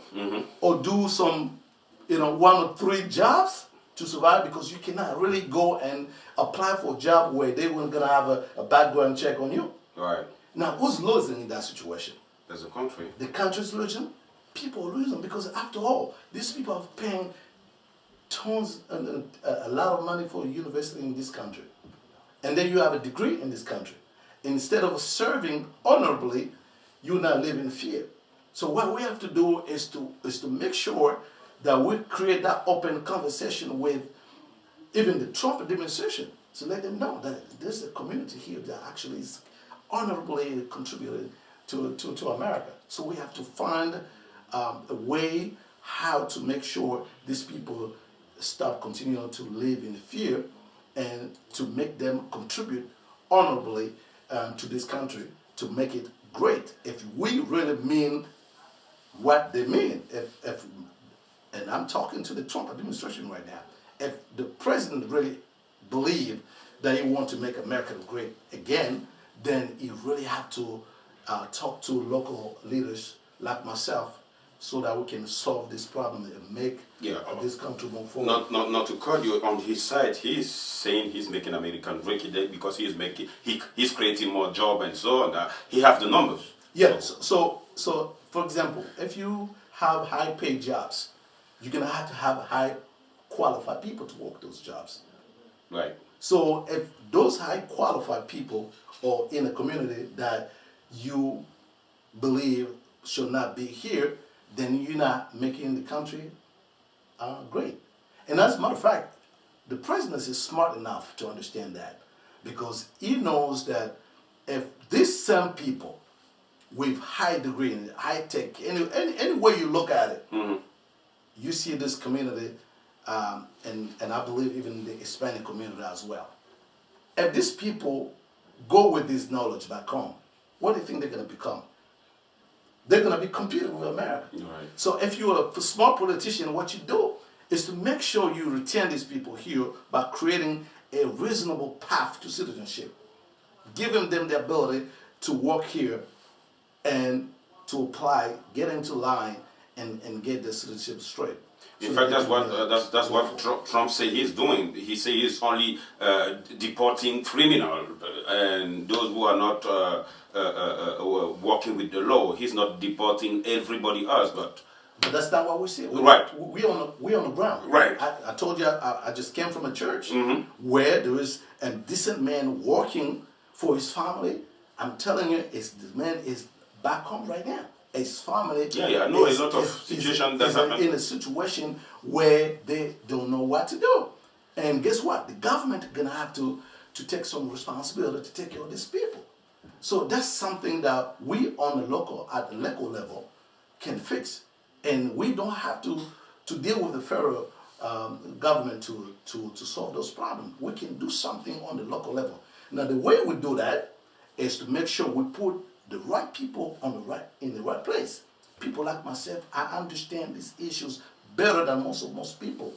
or do some, 1 or 3 jobs to survive, because you cannot really go and apply for a job where they weren't gonna have a background check on you. Right. Now, who's losing in that situation? There's a country. The country's losing. People are losing, because after all, these people are paying tons and a lot of money for a university in this country, and then you have a degree in this country. Instead of serving honorably, you now live in fear. So what we have to do is to make sure that we create that open conversation with even the Trump administration, to let them know that there's a community here that actually is honorably contributing to America. So we have to find a way how to make sure these people stop continuing to live in fear, and to make them contribute honorably to this country, to make it great. If we really mean what they mean, and I'm talking to the Trump administration right now, if the president really believed that he wants to make America great again, then you really have to talk to local leaders like myself, so that we can solve this problem and make this country move forward. Not to cut you, on his side, he's saying he's making American great today because he's creating more jobs and so on. He has the numbers. Yeah. So for example, if you have high-paid jobs, you're gonna have to have high-qualified people to work those jobs. Right. So if those high-qualified people are in a community that you believe should not be here, then you're not making the country great. And as a matter of fact, the president is smart enough to understand that, because he knows that if these same people with high degree and high tech, any way you look at it, you see this community, and I believe even the Hispanic community as well. If these people go with this knowledge back home, what do you think they're going to become? They're going to be competing with America. Right. So if you're a smart politician, what you do is to make sure you retain these people here by creating a reasonable path to citizenship, giving them the ability to work here and to apply, get into line, and get their citizenship straight. In fact, that's what Trump say he's doing. He say he's only deporting criminals and those who are not working with the law. He's not deporting everybody else, but that's not what we see. Right. We on the ground. Right. I told you I just came from a church where there is a decent man working for his family. I'm telling you, the man is back home right now. His family. I know a lot of situations that happen. In a situation where they don't know what to do. And guess what? The government is going to have to take some responsibility to take care of these people. So that's something that we at the local level can fix. And we don't have to deal with the federal government to solve those problems. We can do something on the local level. Now, the way we do that is to make sure we put the right people in the right place. People like myself, I understand these issues better than most people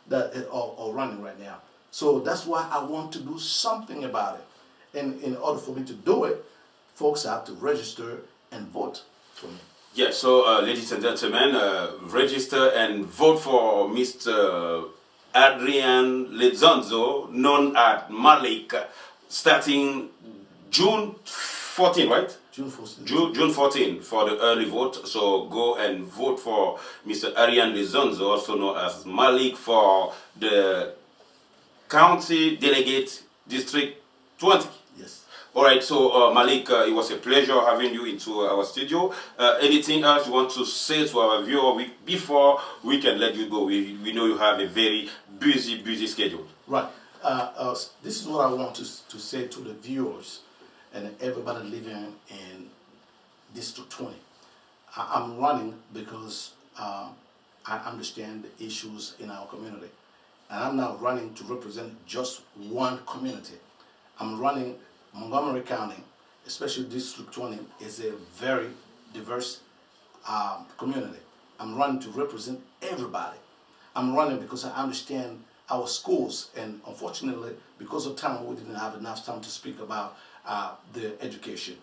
that are running right now. So that's why I want to do something about it. And in order for me to do it, folks have to register and vote for me. Yeah, so ladies and gentlemen, register and vote for Mr. Adrian Lezonzo, known as Malik, starting June 14, right? June 14. June 14 for the early vote. So go and vote for Mr. Adrian Lezonzo, also known as Malik, for the County Delegate District 20. Yes. All right, so Malik, it was a pleasure having you into our studio. Anything else you want to say to our viewer before we can let you go? We know you have a very busy schedule. Right. This is what I want to say to the viewers and everybody living in District 20. I'm running because I understand the issues in our community. And I'm not running to represent just one community. I'm running Montgomery County, especially District 20, is a very diverse community. I'm running to represent everybody. I'm running because I understand our schools, and unfortunately, because of time, we didn't have enough time to speak about the education.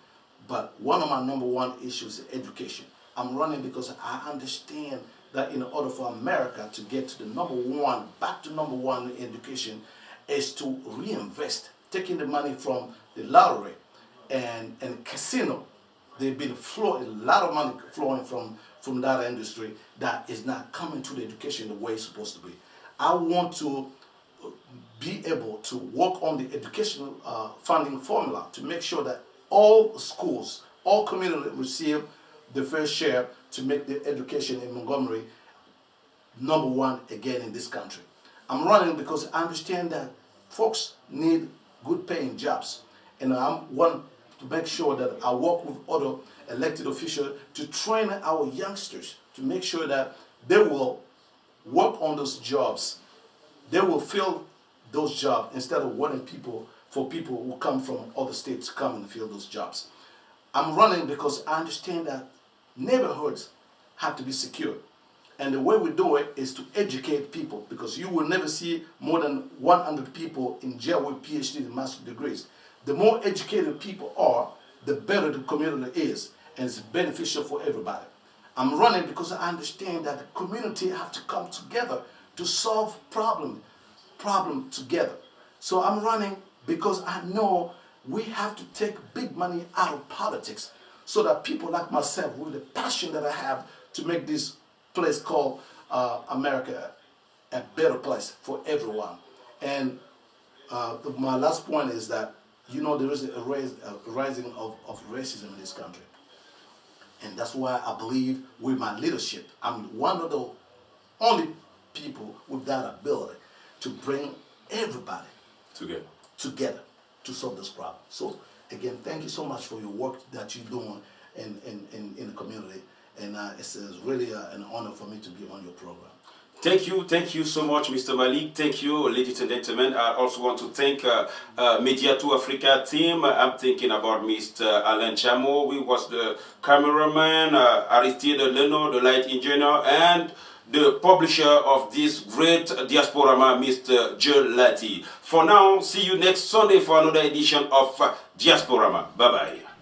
But one of my number one issues is education. I'm running because I understand that in order for America to get to the back to number one in education, is to reinvest, taking the money from the lottery and casino. They've been flowing, a lot of money flowing from that industry that is not coming to the education the way it's supposed to be. I want to be able to work on the educational funding formula to make sure that all schools, all communities receive the fair share to make the education in Montgomery number one again in this country. I'm running because I understand that folks need good paying jobs, and I want to make sure that I work with other elected officials to train our youngsters to make sure that they will work on those jobs. They will fill those jobs instead of wanting for people who come from other states to come and fill those jobs. I'm running because I understand that neighborhoods have to be secure. And the way we do it is to educate people, because you will never see more than 100 people in jail with PhD and master's degrees. The more educated people are, the better the community is, and it's beneficial for everybody. I'm running because I understand that the community have to come together to solve problem together. So I'm running because I know we have to take big money out of politics so that people like myself, with the passion that I have to make this place called America a better place for everyone. And my last point is that, there is a rising of racism in this country. And that's why I believe with my leadership, I'm one of the only people with that ability to bring everybody together to solve this problem. So again, thank you so much for your work that you're doing in the community. And it's really an honor for me to be on your program. Thank you so much, Mr. Malik. Thank you, ladies and gentlemen. I also want to thank Media 2 Africa team. I'm thinking about Mr. Alain Chamo, who was the cameraman, Aristide Leno, the light engineer, and the publisher of this great Diasporama, Mr. Joe Lati. For now, see you next Sunday for another edition of Diasporama. Bye-bye.